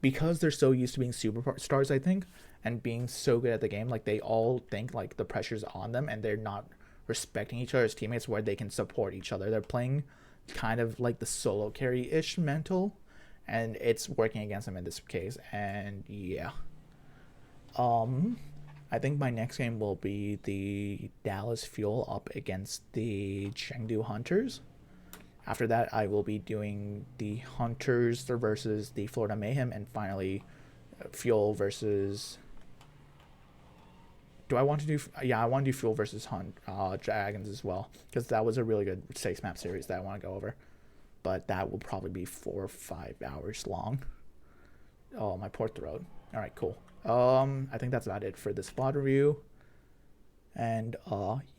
because they're so used to being superstars, I think, and being so good at the game, like they all think like the pressure's on them and they're not respecting each other's teammates where they can support each other. They're playing kind of like the solo carry-ish mental, and it's working against them in this case. And yeah, I think my next game will be the Dallas Fuel up against the Chengdu Hunters. After that, I will be doing the Hunters versus the Florida Mayhem, and finally Fuel versus. Do I want to do? Yeah, I want to do Fuel versus Dragons as well, because that was a really good 6-map series that I want to go over. But that will probably be 4 or 5 hours long. Oh, my poor throat. All right, cool. I think that's about it for this VOD review. And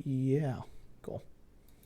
yeah.